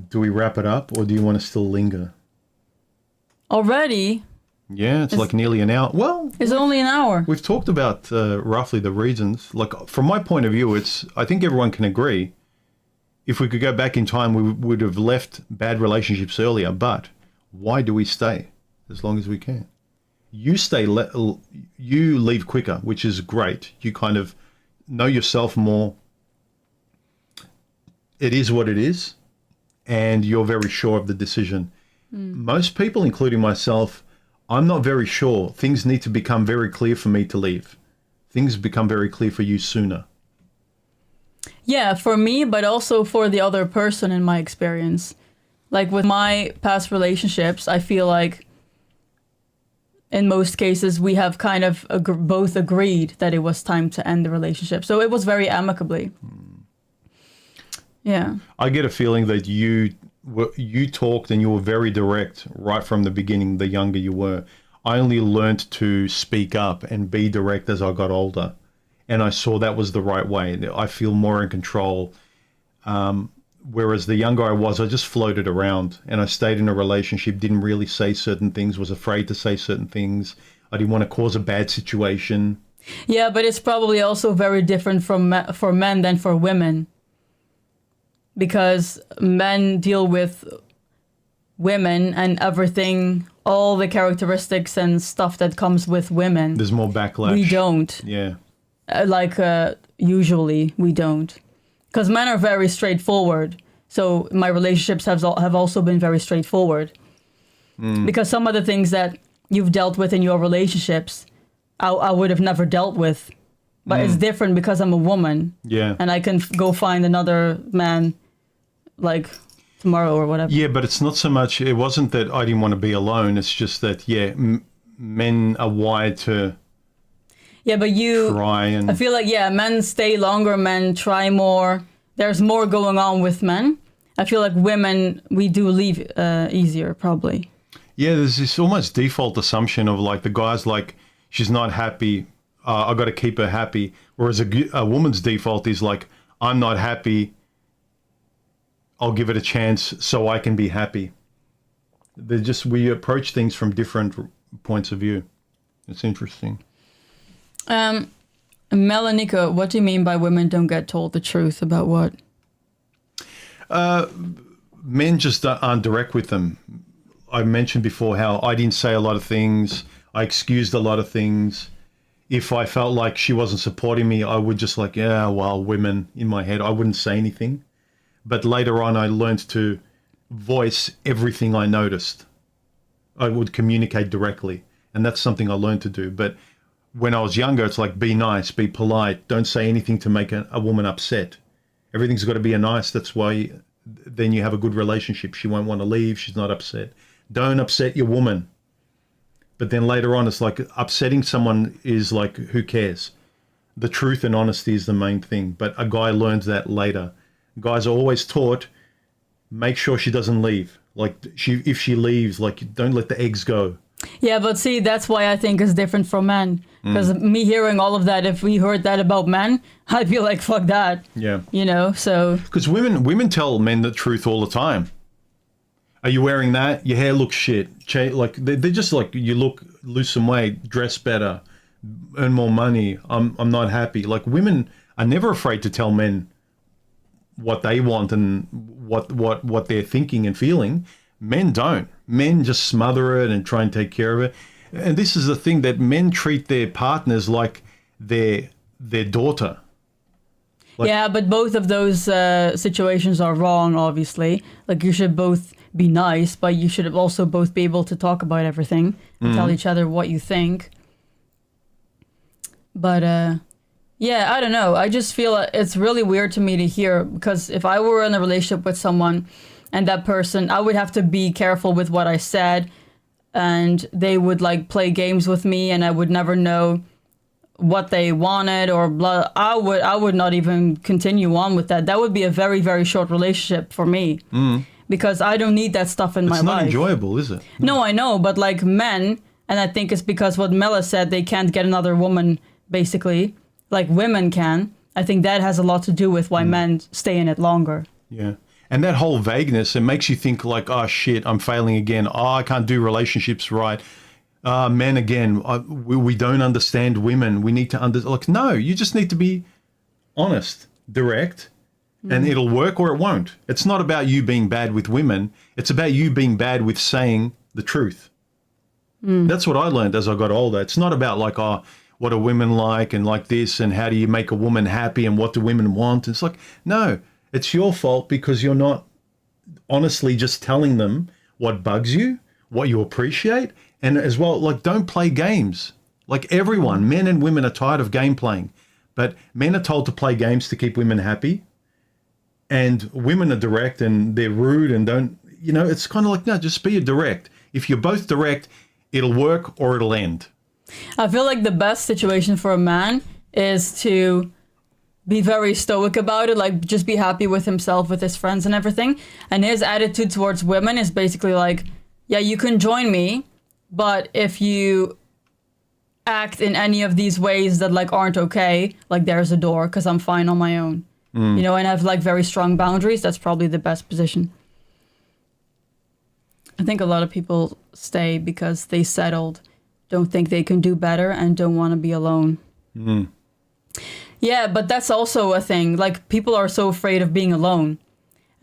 Do we wrap it up, or do you want to still linger? Already? Yeah, it's like nearly an hour. Well, it's only an hour. We've talked about roughly the reasons. Like from my point of view, I think everyone can agree. If we could go back in time, we would have left bad relationships earlier. But why do we stay as long as we can? You stay, you leave quicker, which is great. You kind of know yourself more. It is what it is, and you're very sure of the decision. Most people, including myself, I'm not very sure. Things need to become very clear for me to leave. Things become very clear for you sooner. Yeah, for me, but also for the other person in my experience. Like with my past relationships, I feel like in most cases we have kind of both agreed that it was time to end the relationship. So it was very amicably. Yeah. I get a feeling that you talked and you were very direct right from the beginning, the younger you were. I only learned to speak up and be direct as I got older. And I saw that was the right way. I feel more in control. Whereas the younger I was, I just floated around and I stayed in a relationship, didn't really say certain things, was afraid to say certain things. I didn't want to cause a bad situation. Yeah, but it's probably also very different for men than for women. Because men deal with women and everything, all the characteristics and stuff that comes with women. There's more backlash. We don't. Yeah. Usually we don't. Because men are very straightforward. So my relationships have also been very straightforward. Because some of the things that you've dealt with in your relationships, I would have never dealt with. But it's different because I'm a woman. Yeah. And I can go find another man like tomorrow or whatever. Yeah, but it's not so much, it wasn't that I didn't want to be alone. It's just that, yeah, men are wired to but try and... I feel like, men stay longer, men try more. There's more going on with men. I feel like women, we do leave easier, probably. Yeah, there's this almost default assumption of like the guy's like, she's not happy, I got to keep her happy. Whereas a woman's default is like, I'm not happy, I'll give it a chance so I can be happy. We approach things from different points of view. It's interesting. Melanika, what do you mean by women don't get told the truth about what? Men just aren't direct with them. I mentioned before how I didn't say a lot of things. I excused a lot of things. If I felt like she wasn't supporting me, I would just like, women in my head. I wouldn't say anything. But later on, I learned to voice everything I noticed. I would communicate directly. And that's something I learned to do. But when I was younger, it's like, be nice, be polite. Don't say anything to make a woman upset. Everything's got to be nice. That's why then you have a good relationship. She won't want to leave. She's not upset. Don't upset your woman. But then later on, it's like upsetting someone is like, who cares? The truth and honesty is the main thing. But a guy learns that later. Guys are always taught, make sure she doesn't leave. Like if she leaves, like don't let the eggs go. Yeah, but see, that's why I think it's different from men. Because me hearing all of that, if we heard that about men, I'd be like, fuck that. Yeah. You know, so. Because women tell men the truth all the time. Are you wearing that? Your hair looks shit. Like they're just like, you lose some weight, dress better, earn more money. I'm not happy. Like women are never afraid to tell men what they want and what they're thinking and feeling. Men don't. Men just smother it and try and take care of it. And this is the thing, that men treat their partners like their daughter. Yeah, but both of those situations are wrong, obviously. Like, you should both be nice, but you should also both be able to talk about everything and tell each other what you think. But, yeah, I don't know. I just feel it's really weird to me to hear, because if I were in a relationship with someone and that person, I would have to be careful with what I said, and they would like play games with me, and I would never know what they wanted or blah. I would not even continue on with that. That would be a very, very short relationship for me, because I don't need that stuff in my life. It's not enjoyable, is it? No, I know, but like men, and I think it's because what Mela said, they can't get another woman, basically, like women can. I think that has a lot to do with why men stay in it longer. Yeah. And that whole vagueness, it makes you think like, oh shit, I'm failing again. Oh, I can't do relationships right. Men again, we don't understand women. We need to like, no, you just need to be honest, direct, and it'll work or it won't. It's not about you being bad with women. It's about you being bad with saying the truth. That's what I learned as I got older. It's not about like, oh, what are women like and like this, and how do you make a woman happy and what do women want? It's like, no, it's your fault because you're not honestly just telling them what bugs you, what you appreciate, and as well, like, don't play games. Like, everyone, men and women, are tired of game playing, but men are told to play games to keep women happy, and women are direct and they're rude and don't, you know, it's kind of like, no, just be direct. If you're both direct, it'll work or it'll end. I feel like the best situation for a man is to be very stoic about it, like just be happy with himself, with his friends and everything. And his attitude towards women is basically like, yeah, you can join me, but if you act in any of these ways that like aren't okay, like there's a door, because I'm fine on my own. You know, and have like very strong boundaries. That's probably the best position. I think a lot of people stay because they settled, don't think they can do better, and don't want to be alone. Yeah, but that's also a thing. Like, people are so afraid of being alone.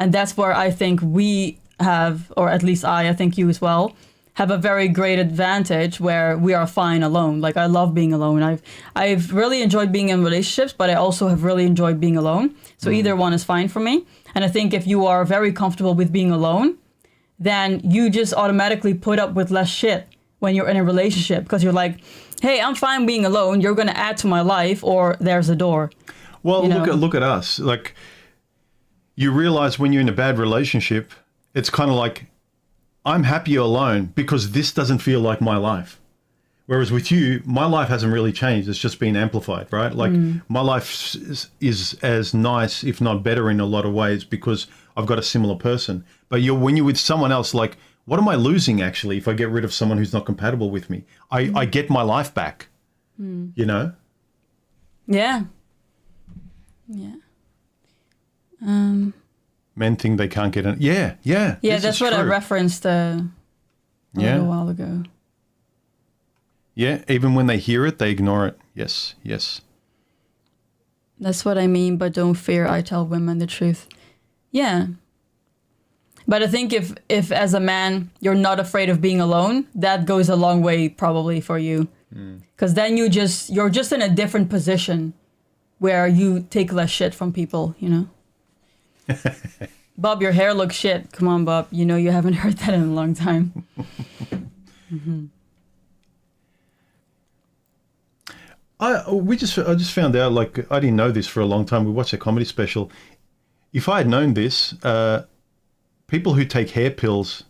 And that's where I think we have, or at least I think you as well, have a very great advantage where we are fine alone. Like, I love being alone. I've really enjoyed being in relationships, but I also have really enjoyed being alone. So either one is fine for me. And I think if you are very comfortable with being alone, then you just automatically put up with less shit when you're in a relationship, because you're like, hey, I'm fine being alone. You're going to add to my life, or there's a door. Well, you know? look at us. Like, you realize when you're in a bad relationship, it's kind of like, I'm happier alone because this doesn't feel like my life. Whereas with you, my life hasn't really changed. It's just been amplified, right? Like, my life is as nice, if not better, in a lot of ways because I've got a similar person. But when you're with someone else, like, what am I losing, actually, if I get rid of someone who's not compatible with me? I get my life back, you know? Yeah. Yeah. Men think they can't get in. Yeah. Yeah, that's what I referenced a little while ago. Yeah, even when they hear it, they ignore it. Yes. That's what I mean, but don't fear, I tell women the truth. Yeah. But I think if as a man, you're not afraid of being alone, that goes a long way probably for you. Because then you're just in a different position where you take less shit from people, you know? Bob, your hair looks shit. Come on, Bob. You know you haven't heard that in a long time. I just found out, like, I didn't know this for a long time. We watched a comedy special. If I had known this, people who take hair pills,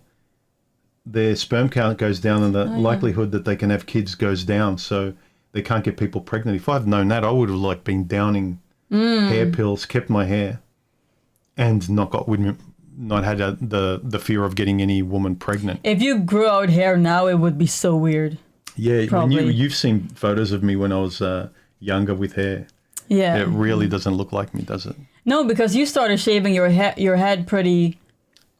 their sperm count goes down and the likelihood that they can have kids goes down, so they can't get people pregnant. If I'd known that, I would have like been downing hair pills, kept my hair, and not got women, not had the fear of getting any woman pregnant. If you grew out hair now, it would be so weird. Yeah, when Probably. you've seen photos of me when I was younger with hair. Yeah. It really doesn't look like me, does it? No, because you started shaving your head pretty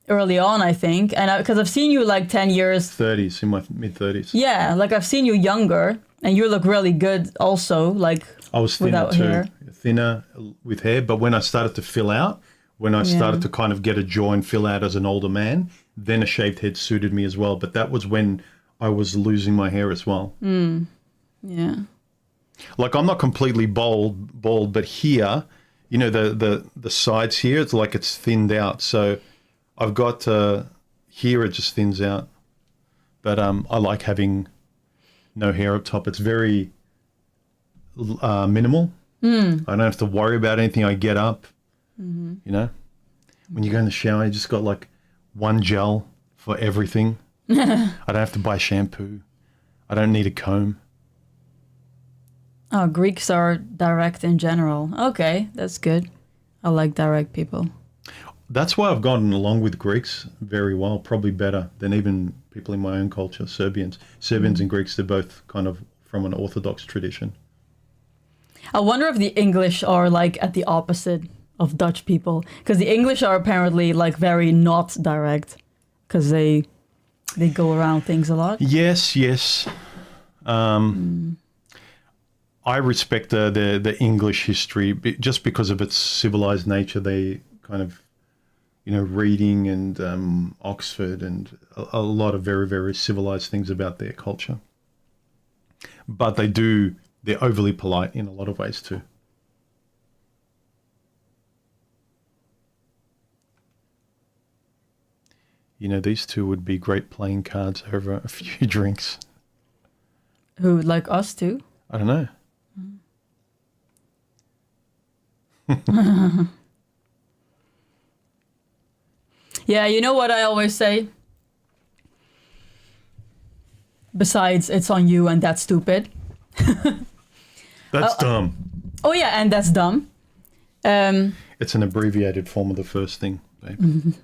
early on, I think, and because I've seen you like 10 years. 30s, in my mid-30s. Yeah, like I've seen you younger, and you look really good also, like I was thinner without too, hair. thinner with hair. But when I started to fill out, when I started to kind of get a jaw and fill out as an older man, then a shaved head suited me as well. But that was when I was losing my hair as well. Yeah. Like I'm not completely bald, but here, you know, the sides here, it's like it's thinned out. So I've got here it just thins out. But I like having no hair up top. It's very minimal. I don't have to worry about anything. I get up, you know. When you go in the shower, you just got like one gel for everything. I don't have to buy shampoo. I don't need a comb. Oh, Greeks are direct in general. Okay, that's good. I like direct people. That's why I've gotten along with Greeks very well, probably better than even people in my own culture, Serbians. Serbians and Greeks, they're both kind of from an Orthodox tradition. I wonder if the English are like at the opposite of Dutch people, because the English are apparently like very not direct, because they go around things a lot. Yes. I respect the English history just because of its civilized nature. They kind of, you know, reading and Oxford and a lot of very, very civilized things about their culture. But they're overly polite in a lot of ways too. You know, these two would be great playing cards over a few drinks. Who, like us too? I don't know. Yeah, you know what I always say? Besides, it's on you and that's stupid. That's dumb. Oh yeah, and that's dumb. It's an abbreviated form of the first thing, babe.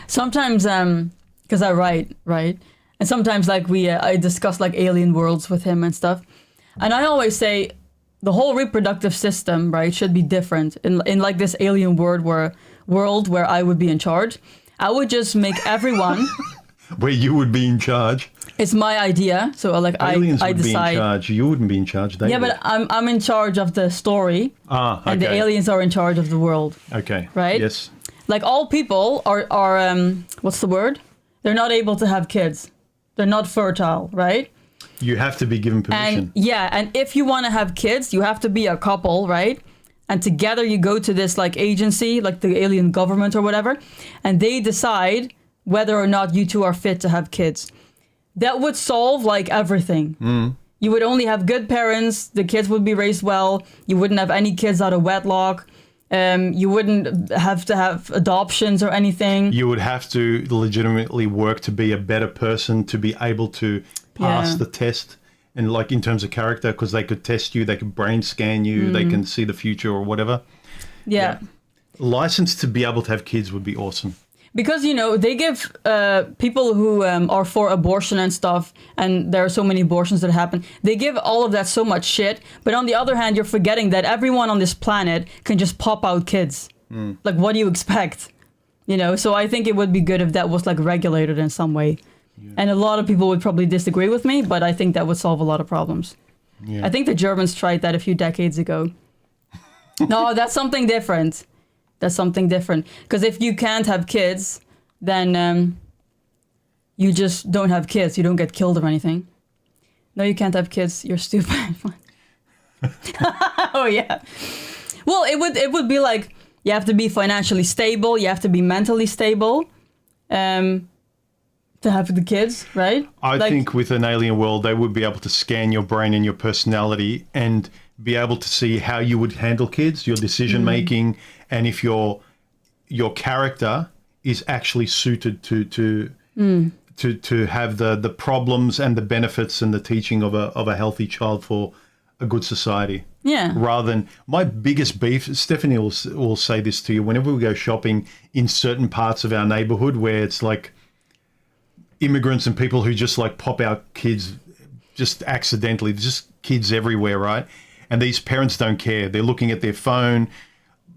Sometimes, because I write, right? And sometimes like I discuss like alien worlds with him and stuff. And I always say the whole reproductive system, right, should be different. In like this alien world where I would be in charge, I would just make everyone... Where you would be in charge. It's my idea, so like Aliens I would decide. be in charge. You wouldn't be in charge. They Yeah, would. but I'm in charge of the story, Okay. and the aliens are in charge of the world. Okay. Right? Yes. Like all people are what's the word? They're not able to have kids. They're not fertile, right? You have to be given permission. And if you want to have kids, you have to be a couple, right? And together you go to this like agency, like the alien government or whatever, and they decide whether or not you two are fit to have kids. That would solve like everything. You would only have good parents. The kids would be raised well. You wouldn't have any kids out of wedlock. You wouldn't have to have adoptions or anything. You would have to legitimately work to be a better person, to be able to pass the test. And like in terms of character, because they could test you, they could brain scan you, they can see the future or whatever. Yeah. License to be able to have kids would be awesome. Because, you know, they give people who are for abortion and stuff, and there are so many abortions that happen, they give all of that so much shit. But on the other hand, you're forgetting that everyone on this planet can just pop out kids. Like, what do you expect? You know, so I think it would be good if that was, like, regulated in some way. Yeah. And a lot of people would probably disagree with me, but I think that would solve a lot of problems. Yeah. I think the Germans tried that a few decades ago. No, that's something different. That's something different. Because if you can't have kids, then you just don't have kids. You don't get killed or anything. No, you can't have kids. You're stupid. Oh, yeah. Well, it would be like you have to be financially stable. You have to be mentally stable to have the kids, right? I think with an alien world, they would be able to scan your brain and your personality and be able to see how you would handle kids, your decision making, and if your character is actually suited to have the problems and the benefits and the teaching of a healthy child for a good society. Yeah. Rather than my biggest beef, Stephanie will say this to you whenever we go shopping in certain parts of our neighborhood where it's like immigrants and people who just like pop out kids just accidentally, just kids everywhere, right? And these parents don't care. They're looking at their phone.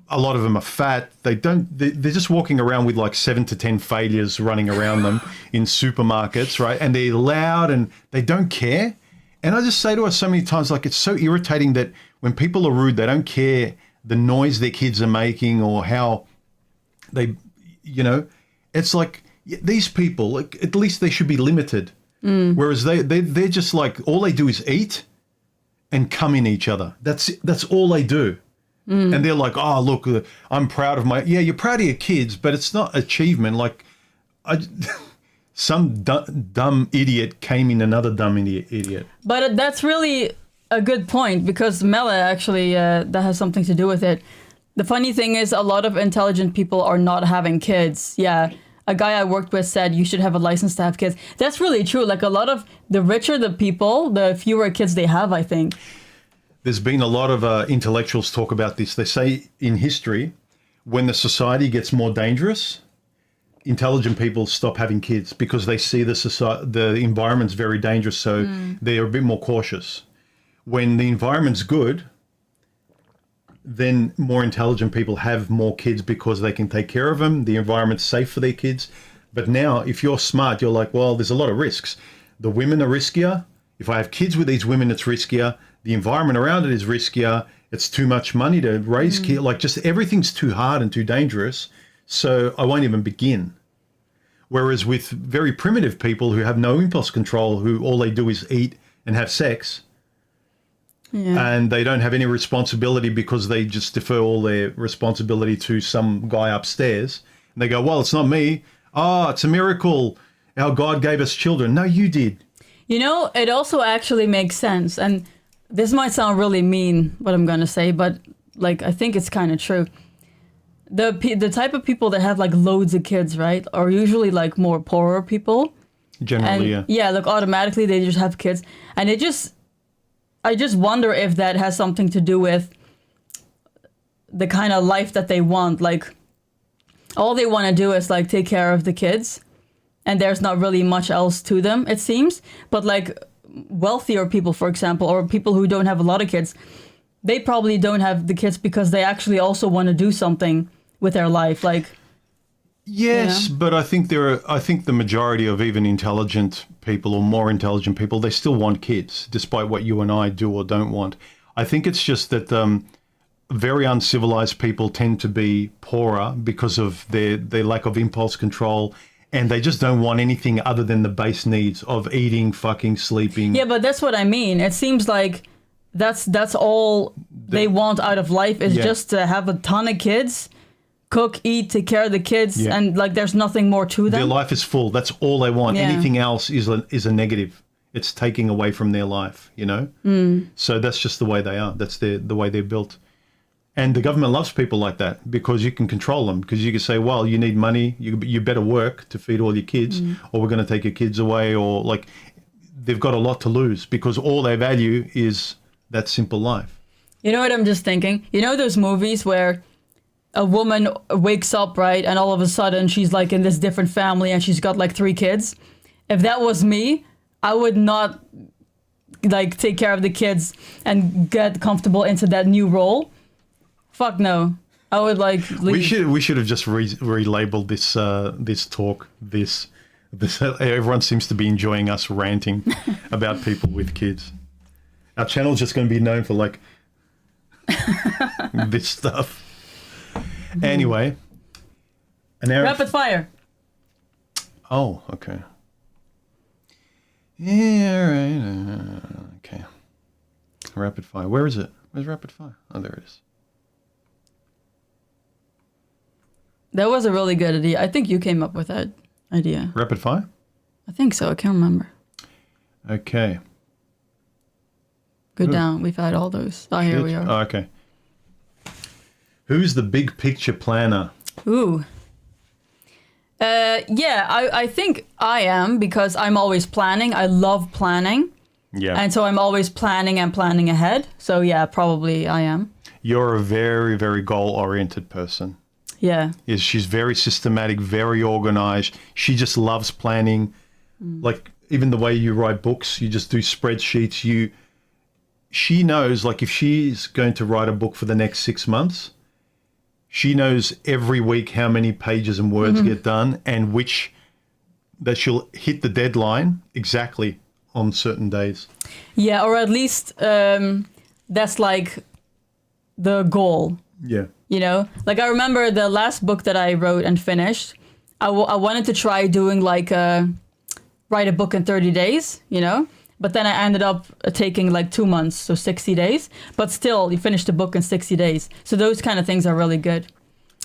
A lot of them are fat. They're just walking around with like 7 to 10 failures running around them in supermarkets, right? And they're loud and they don't care. And I just say to her so many times, like, it's so irritating that when people are rude, they don't care the noise their kids are making or how they, it's like these people, like, at least they should be limited. Whereas they're just like, all they do is eat and come in each other. That's all they do. And they're like, oh, look, I'm proud of you're proud of your kids, but it's not achievement. Like, some dumb idiot came in another dumb idiot. But that's really a good point because Mela actually, that has something to do with it. The funny thing is a lot of intelligent people are not having kids. Yeah. A guy I worked with said you should have a license to have kids. That's really true. Like a lot of the richer the people, the fewer kids they have, I think. There's been a lot of intellectuals talk about this. They say in history, when the society gets more dangerous, intelligent people stop having kids because they see the environment's very dangerous, so they're a bit more cautious. When the environment's good, then more intelligent people have more kids because they can take care of them. The environment's safe for their kids. But now, if you're smart, you're like, well, there's a lot of risks. The women are riskier. If I have kids with these women, it's riskier. The environment around it is riskier. It's too much money to raise kids. Like, just everything's too hard and too dangerous. So I won't even begin. Whereas with very primitive people who have no impulse control, who all they do is eat and have sex, and they don't have any responsibility because they just defer all their responsibility to some guy upstairs. And they go, well, it's not me. Oh, it's a miracle. Our God gave us children. No, you did. It also actually makes sense. And this might sound really mean, what I'm going to say, but like, I think it's kind of true. The type of people that have like loads of kids, right, are usually like more poorer people. Generally, and, yeah. Like automatically they just have kids. And I just wonder if that has something to do with the kind of life that they want. Like, all they want to do is like take care of the kids, and there's not really much else to them, it seems. But like wealthier people, for example, or people who don't have a lot of kids, they probably don't have the kids because they actually also want to do something with their life. Like, yes, but I think the majority of even intelligent people or more intelligent people, they still want kids, despite what you and I do or don't want. I think it's just that very uncivilized people tend to be poorer because of their lack of impulse control, and they just don't want anything other than the base needs of eating, fucking, sleeping. Yeah, but that's what I mean. It seems like that's all they want out of life is just to have a ton of kids, cook, eat, take care of the kids, and like there's nothing more to them. Their life is full. That's all they want. Anything else is a negative. It's taking away from their life, So that's just the way they are. That's the way they're built. And the government loves people like that because you can control them, because you can say, well, you need money, you better work to feed all your kids, or we're going to take your kids away, or like they've got a lot to lose because all they value is that simple life. You know what I'm just thinking? You know those movies where a woman wakes up, right, and all of a sudden she's like in this different family and she's got like 3 kids? If that was me, I would not like take care of the kids and get comfortable into that new role. Fuck no. I would like leave. We should have just relabeled this talk. This everyone seems to be enjoying us ranting about people with kids. Our channel's just going to be known for like this stuff. Anyway, an hour. Rapid fire. Oh, okay. Yeah, all right. Okay. Rapid fire. Where is it? Where's rapid fire? Oh, there it is. That was a really good idea. I think you came up with that idea. Rapid fire? I think so. I can't remember. Okay. Go down. We've had all those. Oh, here we are. Oh, okay. Who's the big picture planner? Ooh. I think I am, because I'm always planning. I love planning. Yeah. And so I'm always planning and planning ahead. So yeah, probably I am. You're a very, very goal-oriented person. Yeah. She's very systematic, very organized. She just loves planning. Like even the way you write books, you just do spreadsheets. She knows, like if she's going to write a book for the next 6 months, she knows every week how many pages and words get done and that she'll hit the deadline exactly on certain days. Yeah, or at least that's like the goal. Yeah. You know, like I remember the last book that I wrote and finished, I wanted to try doing like write a book in 30 days, you know, but then I ended up taking like 2 months, so 60 days, but still you finish the book in 60 days. So those kind of things are really good.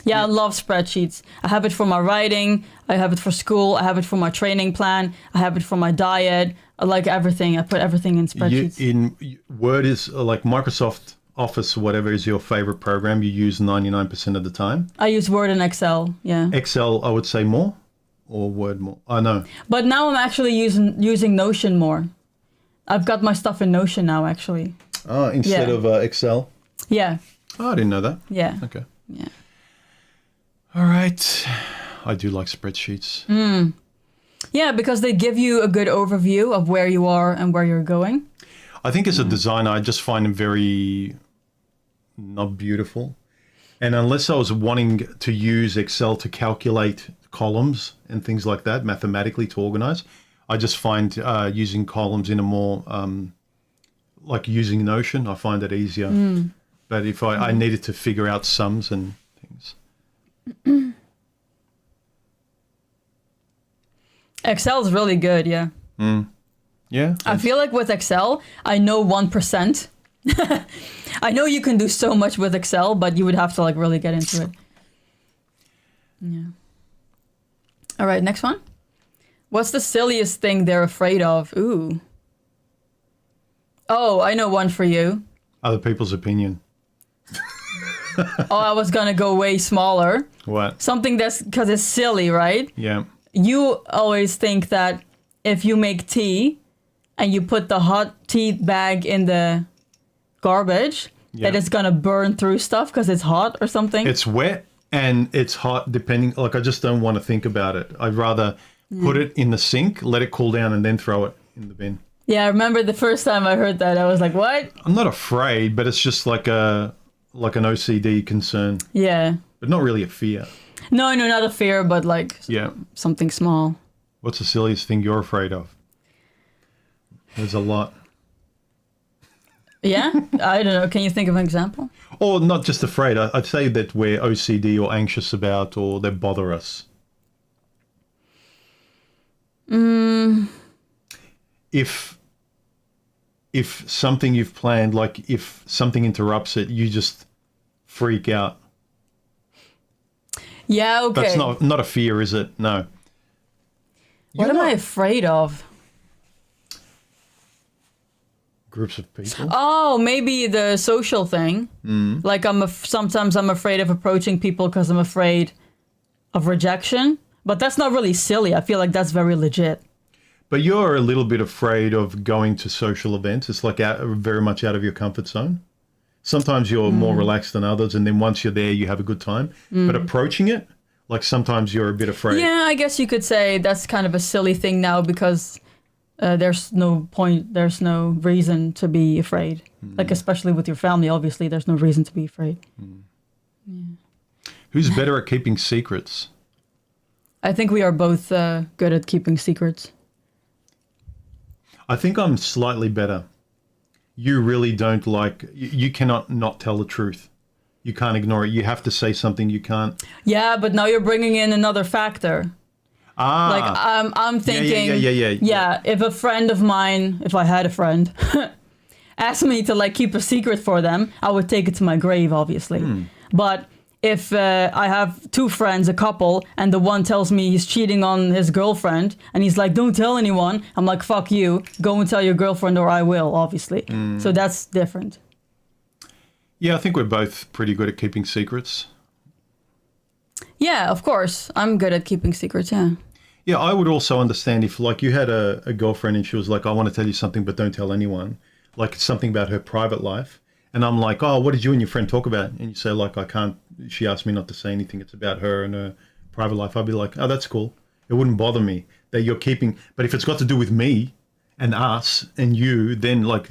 Yeah, I love spreadsheets. I have it for my writing, I have it for school, I have it for my training plan, I have it for my diet, I like everything. I put everything in spreadsheets. Word is like Microsoft Office, whatever is your favorite program you use 99% of the time? I use Word and Excel, yeah. Excel, I would say more, or Word more? I know. But now I'm actually using Notion more. I've got my stuff in Notion now, actually. Oh, instead of Excel? Yeah. Oh, I didn't know that. Yeah. Okay. Yeah. All right. I do like spreadsheets. Yeah, because they give you a good overview of where you are and where you're going. I think as a designer, I just find them very not beautiful. And unless I was wanting to use Excel to calculate columns and things like that, mathematically to organize, I just find using columns in a more, like using Notion, I find it easier. But if I needed to figure out sums and things. Excel is really good, yeah. Yeah. I feel like with Excel, I know 1%. I know you can do so much with Excel, but you would have to like really get into it. Yeah. All right, next one. What's the silliest thing they're afraid of? Ooh. Oh, I know one for you. Other people's opinion. Oh, I was gonna go way smaller. What? Something that's, because it's silly, right? Yeah. You always think that if you make tea and you put the hot tea bag in the garbage, that it's gonna burn through stuff because it's hot or something. It's wet and it's hot depending, like I just don't want to think about it. I'd rather put it in the sink, let it cool down and then throw it in the bin. Yeah, I remember the first time I heard that, I was like, what? I'm not afraid, but it's just like an OCD concern, Yeah. but not really a fear. No, not a fear, but like something small. What's the silliest thing you're afraid of? There's a lot. Yeah? I don't know. Can you think of an example? Or not just afraid. I'd say that we're OCD or anxious about or they bother us. If something you've planned, like if something interrupts it, you just freak out. Yeah, okay. That's not a fear, is it? No. What am I afraid of? Groups of people. Oh, maybe the social thing. Like sometimes I'm afraid of approaching people because I'm afraid of rejection. But that's not really silly. I feel like that's very legit. But you're a little bit afraid of going to social events. It's like very much out of your comfort zone. Sometimes you're more relaxed than others, and then once you're there, you have a good time. But approaching it, like sometimes you're a bit afraid. Yeah, I guess you could say that's kind of a silly thing now because there's no point, there's no reason to be afraid. Like especially with your family, obviously, there's no reason to be afraid. Yeah. Who's better at keeping secrets? I think we are both good at keeping secrets. I think I'm slightly better. You really don't you cannot not tell the truth. You can't ignore it. You have to say something. You can't. Yeah, but now you're bringing in another factor. Like I'm thinking, yeah, if a friend of mine, if I had a friend, asked me to like keep a secret for them, I would take it to my grave, obviously. But if I have two friends, a couple, and the one tells me he's cheating on his girlfriend, and he's like, don't tell anyone, I'm like, fuck you, go and tell your girlfriend or I will, obviously. So that's different. Yeah, I think we're both pretty good at keeping secrets. Yeah, of course. I'm good at keeping secrets, yeah. Yeah, I would also understand if, like, you had a girlfriend and she was like, I want to tell you something, but don't tell anyone. Like, it's something about her private life. And I'm like, oh, what did you and your friend talk about? And you say, like, I can't, she asked me not to say anything. It's about her and her private life. I'd be like, oh, that's cool. It wouldn't bother me that you're keeping. But if it's got to do with me and us and you, then, like,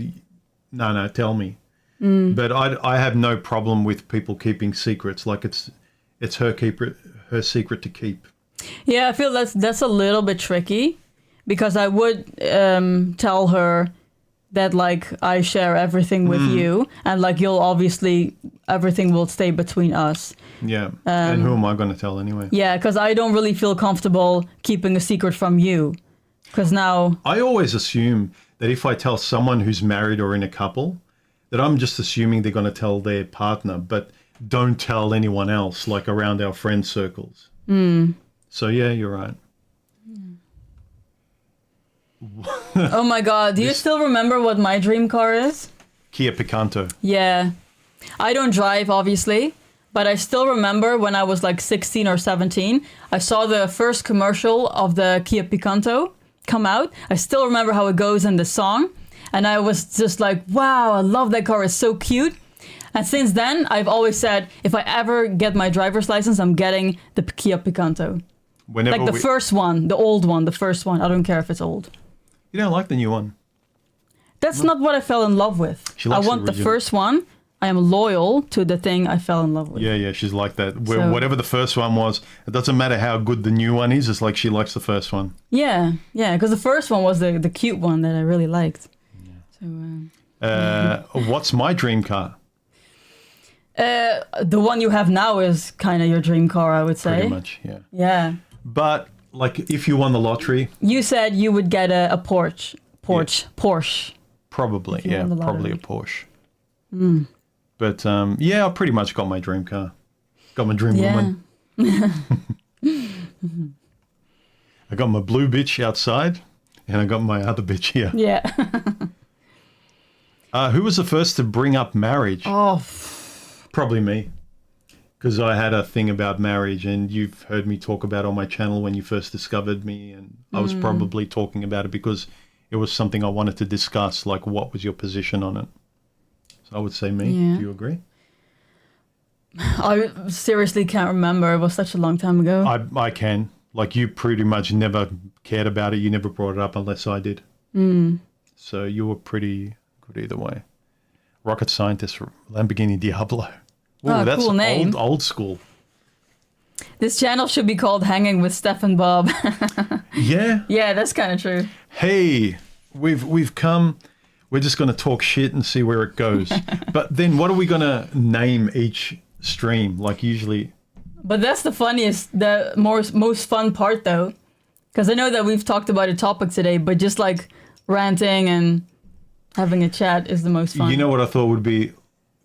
no, tell me. But I have no problem with people keeping secrets. Like, it's her secret to keep. Yeah, I feel that's a little bit tricky because I would tell her that like I share everything with you and like you'll obviously everything will stay between us. Yeah. And who am I going to tell anyway? Yeah, because I don't really feel comfortable keeping a secret from you. Because now I always assume that if I tell someone who's married or in a couple, that I'm just assuming they're going to tell their partner, but don't tell anyone else, like around our friend circles. So yeah, you're right. oh my god, do you still remember what my dream car is? Kia Picanto. Yeah. I don't drive, obviously, but I still remember when I was like 16 or 17, I saw the first commercial of the Kia Picanto come out. I still remember how it goes in the song. And I was just like, wow, I love that car. It's so cute. And since then, I've always said, if I ever get my driver's license, I'm getting the Kia Picanto. Whenever like the first one, the old one, the first one. I don't care if it's old. You don't like the new one? That's not what I fell in love with. I want the first one. I am loyal to the thing I fell in love with. Yeah, she's like that. Whatever the first one was, it doesn't matter how good the new one is. It's like she likes the first one. Yeah, because the first one was the cute one that I really liked. Yeah. So, what's my dream car? The one you have now is kind of your dream car, I would say. Pretty much, yeah. Yeah. But like, if you won the lottery, you said you would get a Porsche. Probably, yeah, probably a Porsche. But yeah, I pretty much got my dream car. Got my dream woman. I got my blue bitch outside, and I got my other bitch here. Yeah. Who was the first to bring up marriage? Oh. Probably me. Because I had a thing about marriage, and you've heard me talk about it on my channel when you first discovered me, and I was probably talking about it because it was something I wanted to discuss, like what was your position on it? So I would say me. Yeah. Do you agree? I seriously can't remember. It was such a long time ago. I can. Like, you pretty much never cared about it. You never brought it up unless I did. So you were pretty good either way. Rocket scientist, Lamborghini Diablo. Ooh, that's cool name. Old school. This channel should be called Hanging with Steph and Bob. Yeah. Yeah, that's kind of true. Hey, we've come. We're just going to talk shit and see where it goes. But then what are we going to name each stream? Like usually. But that's the funniest, the most fun part though. Because I know that we've talked about a topic today, but just like ranting and having a chat is the most fun. You know what I thought would be,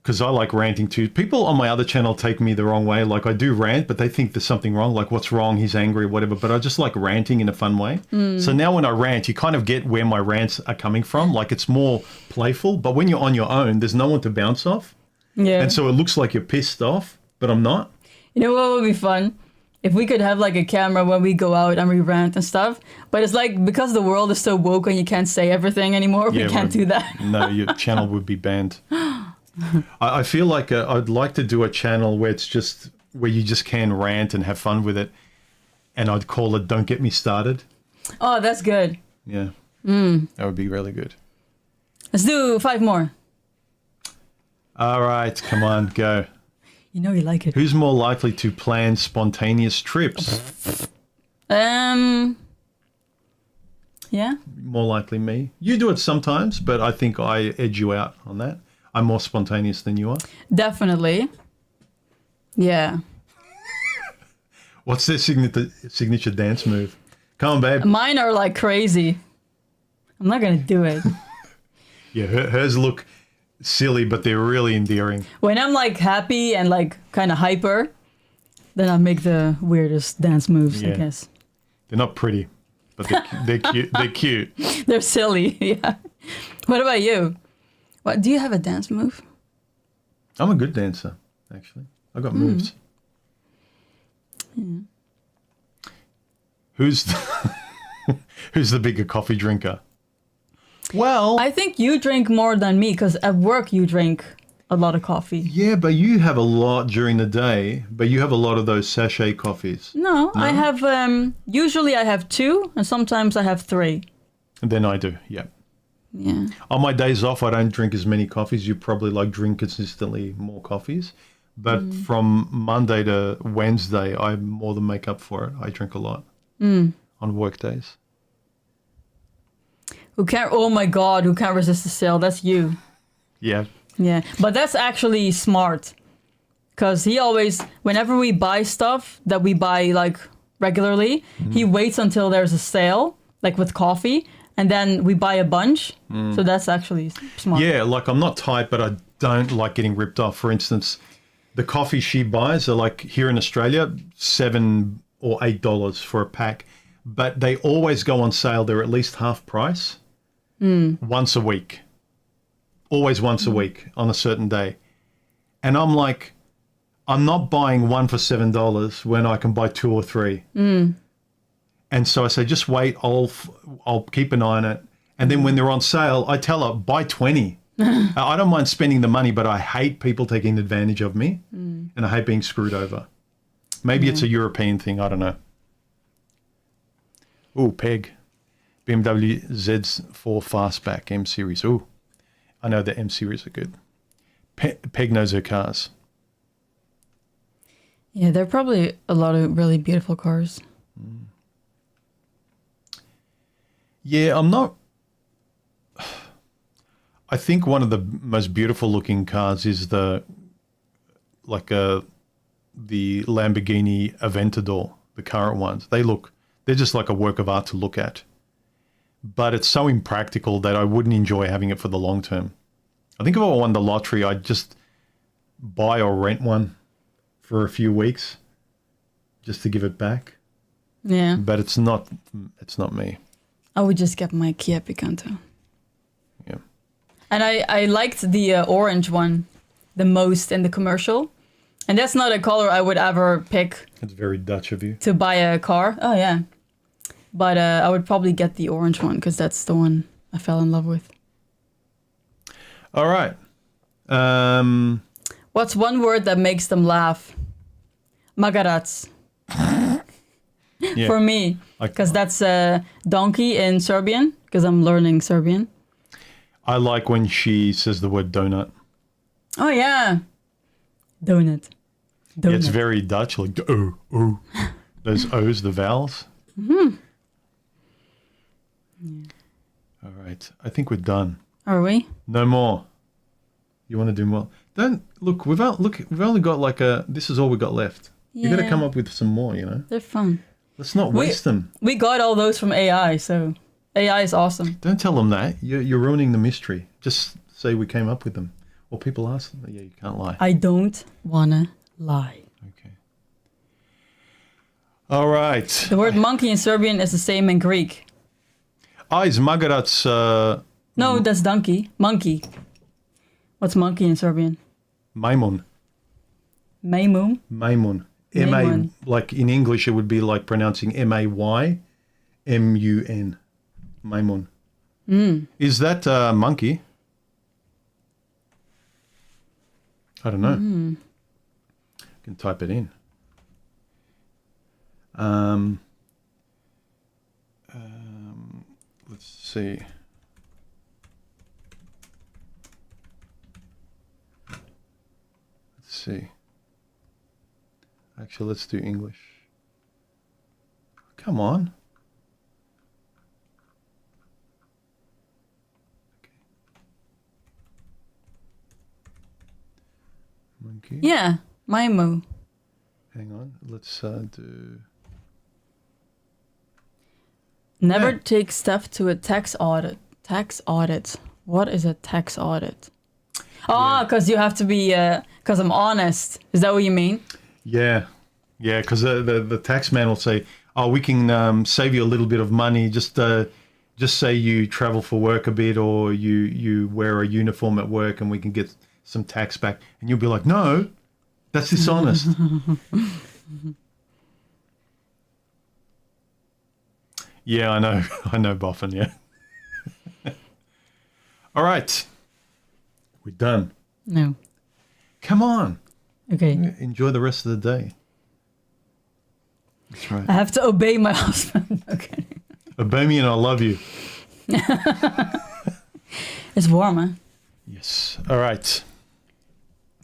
because I like ranting too. People on my other channel take me the wrong way. Like, I do rant, but they think there's something wrong. Like, what's wrong? He's angry, whatever. But I just like ranting in a fun way. So now when I rant, you kind of get where my rants are coming from. Like, it's more playful. But when you're on your own, there's no one to bounce off. Yeah. And so it looks like you're pissed off, but I'm not. You know what would be fun? If we could have like a camera when we go out and we rant and stuff. But it's like, because the world is so woke and you can't say everything anymore, we can't do that. No, your channel would be banned. I feel like I'd like to do a channel where it's just, where you just can rant and have fun with it. And I'd call it Don't Get Me Started. Oh, that's good. Yeah. That would be really good. Let's do 5 more. All right, come on, go. You know you like it. Who's more likely to plan spontaneous trips? Yeah. More likely me. You do it sometimes, but I think I edge you out on that. I'm more spontaneous than you are. Definitely. Yeah. What's their signature dance move? Come on, babe. Mine are like crazy. I'm not going to do it. Yeah, hers look silly, but they're really endearing. When I'm like happy and like kind of hyper, then I make the weirdest dance moves, I guess. They're not pretty, but they're cute. They're cute. They're silly, yeah. What about you? What, do you have a dance move? I'm a good dancer, actually. I got moves. Who's who's the bigger coffee drinker? Well, I think you drink more than me because at work you drink a lot of coffee. yeah, but you have a lot during the day, but you have a lot of those sachet coffees. No, I have, usually I have 2 and sometimes I have 3. And then I do, yeah. Yeah. On my days off, I don't drink as many coffees. You probably like drink consistently more coffees. But from Monday to Wednesday, I more than make up for it. I drink a lot on work days. Oh my God, who can't resist the sale? That's you. Yeah. Yeah, but that's actually smart. Because he always, whenever we buy stuff that we buy like regularly, he waits until there's a sale, like with coffee, and then we buy a bunch. So that's actually smart. Yeah, like I'm not tight, but I don't like getting ripped off. For instance, the coffee she buys are like here in Australia, $7 or $8 for a pack, but they always go on sale. They're at least half price once a week, always once a week on a certain day. And I'm like, I'm not buying one for $7 when I can buy 2 or 3. And so I say, just wait. I'll keep an eye on it. And then when they're on sale, I tell her, buy 20. I don't mind spending the money, but I hate people taking advantage of me, and I hate being screwed over. Maybe it's a European thing. I don't know. Ooh, Peg. BMW Z4 Fastback M Series. Ooh, I know the M Series are good. Peg knows her cars. Yeah, there are probably a lot of really beautiful cars. Yeah, I'm not... I think one of the most beautiful looking cars is the Lamborghini Aventador, the current ones. They're just like a work of art to look at. But it's so impractical that I wouldn't enjoy having it for the long term. I think if I won the lottery, I'd just buy or rent one for a few weeks just to give it back. Yeah. But it's not me. I would just get my Kia Picanto. Yeah. And I liked the orange one the most in the commercial. And that's not a color I would ever pick. It's very Dutch of you. To buy a car. Oh, yeah. But I would probably get the orange one because that's the one I fell in love with. All right. What's one word that makes them laugh? Magarats. Yeah. For me. Because that's donkey in Serbian. Because I'm learning Serbian. I like when she says the word donut. Oh, yeah. Donut. Yeah, it's very Dutch, like oh. Those O's, the vowels. Mm-hmm. Yeah. All right. I think we're done. Are we? No more. You want to do more? Don't look. We've only got this is all we got left. Yeah. You got to come up with some more. You know. They're fun. Let's not waste them. We got all those from AI, so AI is awesome. Don't tell them that. You're ruining the mystery. Just say we came up with them. Or people ask them. Yeah, you can't lie. I don't wanna lie. Okay. All right. The word monkey in Serbian is the same in Greek. Is Magarats... No, that's donkey. Monkey. What's monkey in Serbian? Majmun. Maymun? Majmun. Majmun. Like in English, it would be like pronouncing M-A-Y-M-U-N. Majmun. Is that monkey? I don't know. I can type it in. Let's see. Let's see. Actually, let's do English. Come on. Okay. Monkey. Yeah, Maimu. Hang on. Let's do... Never take stuff to a tax audit. Tax audit. What is a tax audit? Oh, because you have to be, because I'm honest. Is that what you mean? Yeah. Yeah, because the tax man will say, oh, we can save you a little bit of money. Just say you travel for work a bit or you wear a uniform at work and we can get some tax back. And you'll be like, no, that's dishonest. Yeah, I know. I know Boffin, yeah. All right. We're done. No. Come on. Okay. Enjoy the rest of the day. That's right. I have to obey my husband. Okay. Obey me and I love you. It's warm, huh? Yes. All right.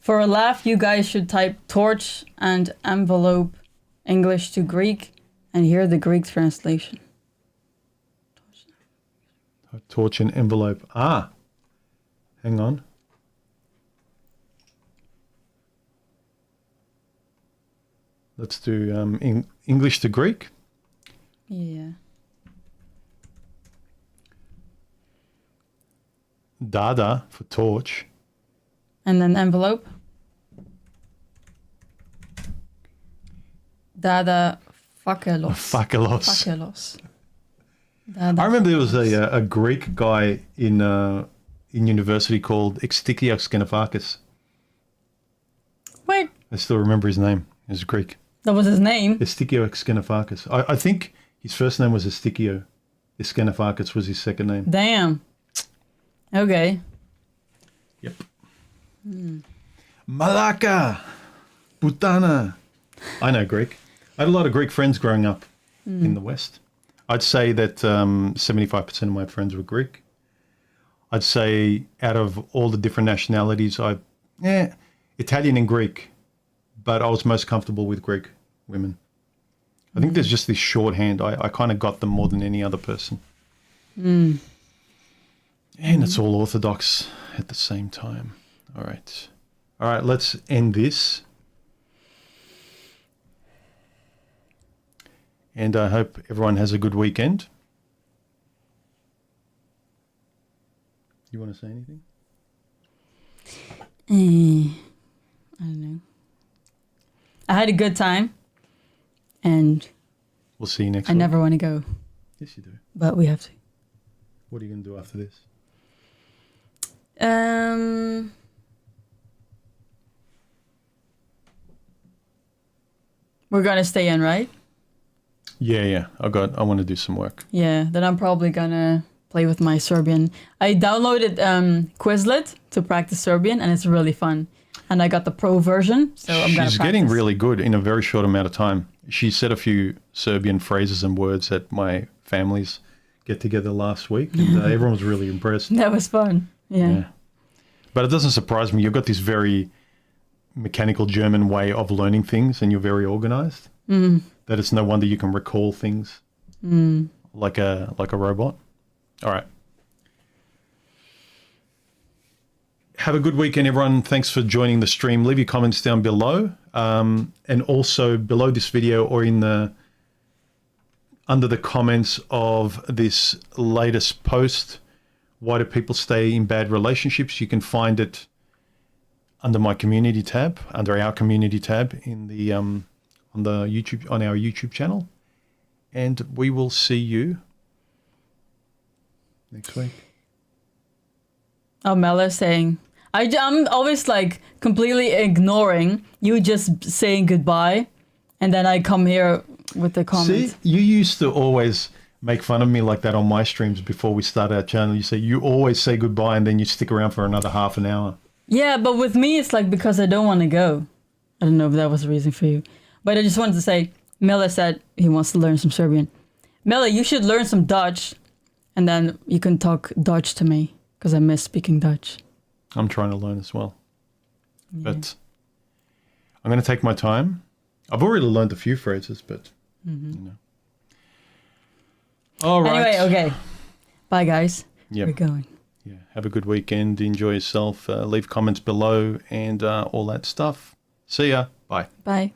For a laugh, you guys should type torch and envelope English to Greek and hear the Greek translation. Torch and envelope. Ah. Hang on. Let's do English to Greek. Yeah. Dada for torch. And then envelope. Dada fakelos. Fakelos. Fakelos. Dada I remember there was fakelos. a Greek guy in university called Extikios Skenafakis. Wait, I still remember his name. He was Greek. that was his name. Estikio Skenafakis. I think his first name was Estikio. Skenafakis was his second name. Damn. Okay. Yep. Malaka. Putana. I know Greek. I had a lot of Greek friends growing up in the West. I'd say that 75% of my friends were Greek. I'd say out of all the different nationalities, Italian and Greek, but I was most comfortable with Greek women. I think there's just this shorthand. I kind of got them more than any other person. And it's all Orthodox at the same time. All right. All right, let's end this. And I hope everyone has a good weekend. You want to say anything? I don't know. I had a good time, and We'll see you next I week. never want to go, Yes, you do. but we have to. What are you going to do after this? We're gonna stay in, right? Yeah. I want to do some work. Yeah. Then I'm probably gonna play with my Serbian. I downloaded Quizlet to practice Serbian, and it's really fun. And I got the pro version, so I'm gonna She's practice. getting really good in a very short amount of time. She said a few Serbian phrases and words at my family's get together last week, and everyone was really impressed. That was fun. Yeah. But it doesn't surprise me. You've got this very mechanical German way of learning things, and you're very organized. That it's no wonder you can recall things like a robot. All right. Have a good weekend, everyone. Thanks for joining the stream. Leave your comments down below, and also below this video or under the comments of this latest post. Why do people stay in bad relationships? You can find it under my community tab, under our community tab in the on our YouTube channel, and we will see you next week. Oh, Mela's saying, I'm always like completely ignoring you just saying goodbye, and then I come here with the comments. See, you used to always make fun of me like that on my streams before we start our channel. You say you always say goodbye and then you stick around for another half an hour. Yeah, but with me, it's like because I don't want to go. I don't know if that was the reason for you. But I just wanted to say, Mela said he wants to learn some Serbian. Mela, you should learn some Dutch, and then you can talk Dutch to me, because I miss speaking Dutch. I'm trying to learn as well. Yeah. But I'm going to take my time. I've already learned a few phrases, but, you know. All right. Anyway, okay. Bye, guys. Yep. We're going. Yeah. Have a good weekend. Enjoy yourself. Leave comments below and all that stuff. See ya. Bye. Bye.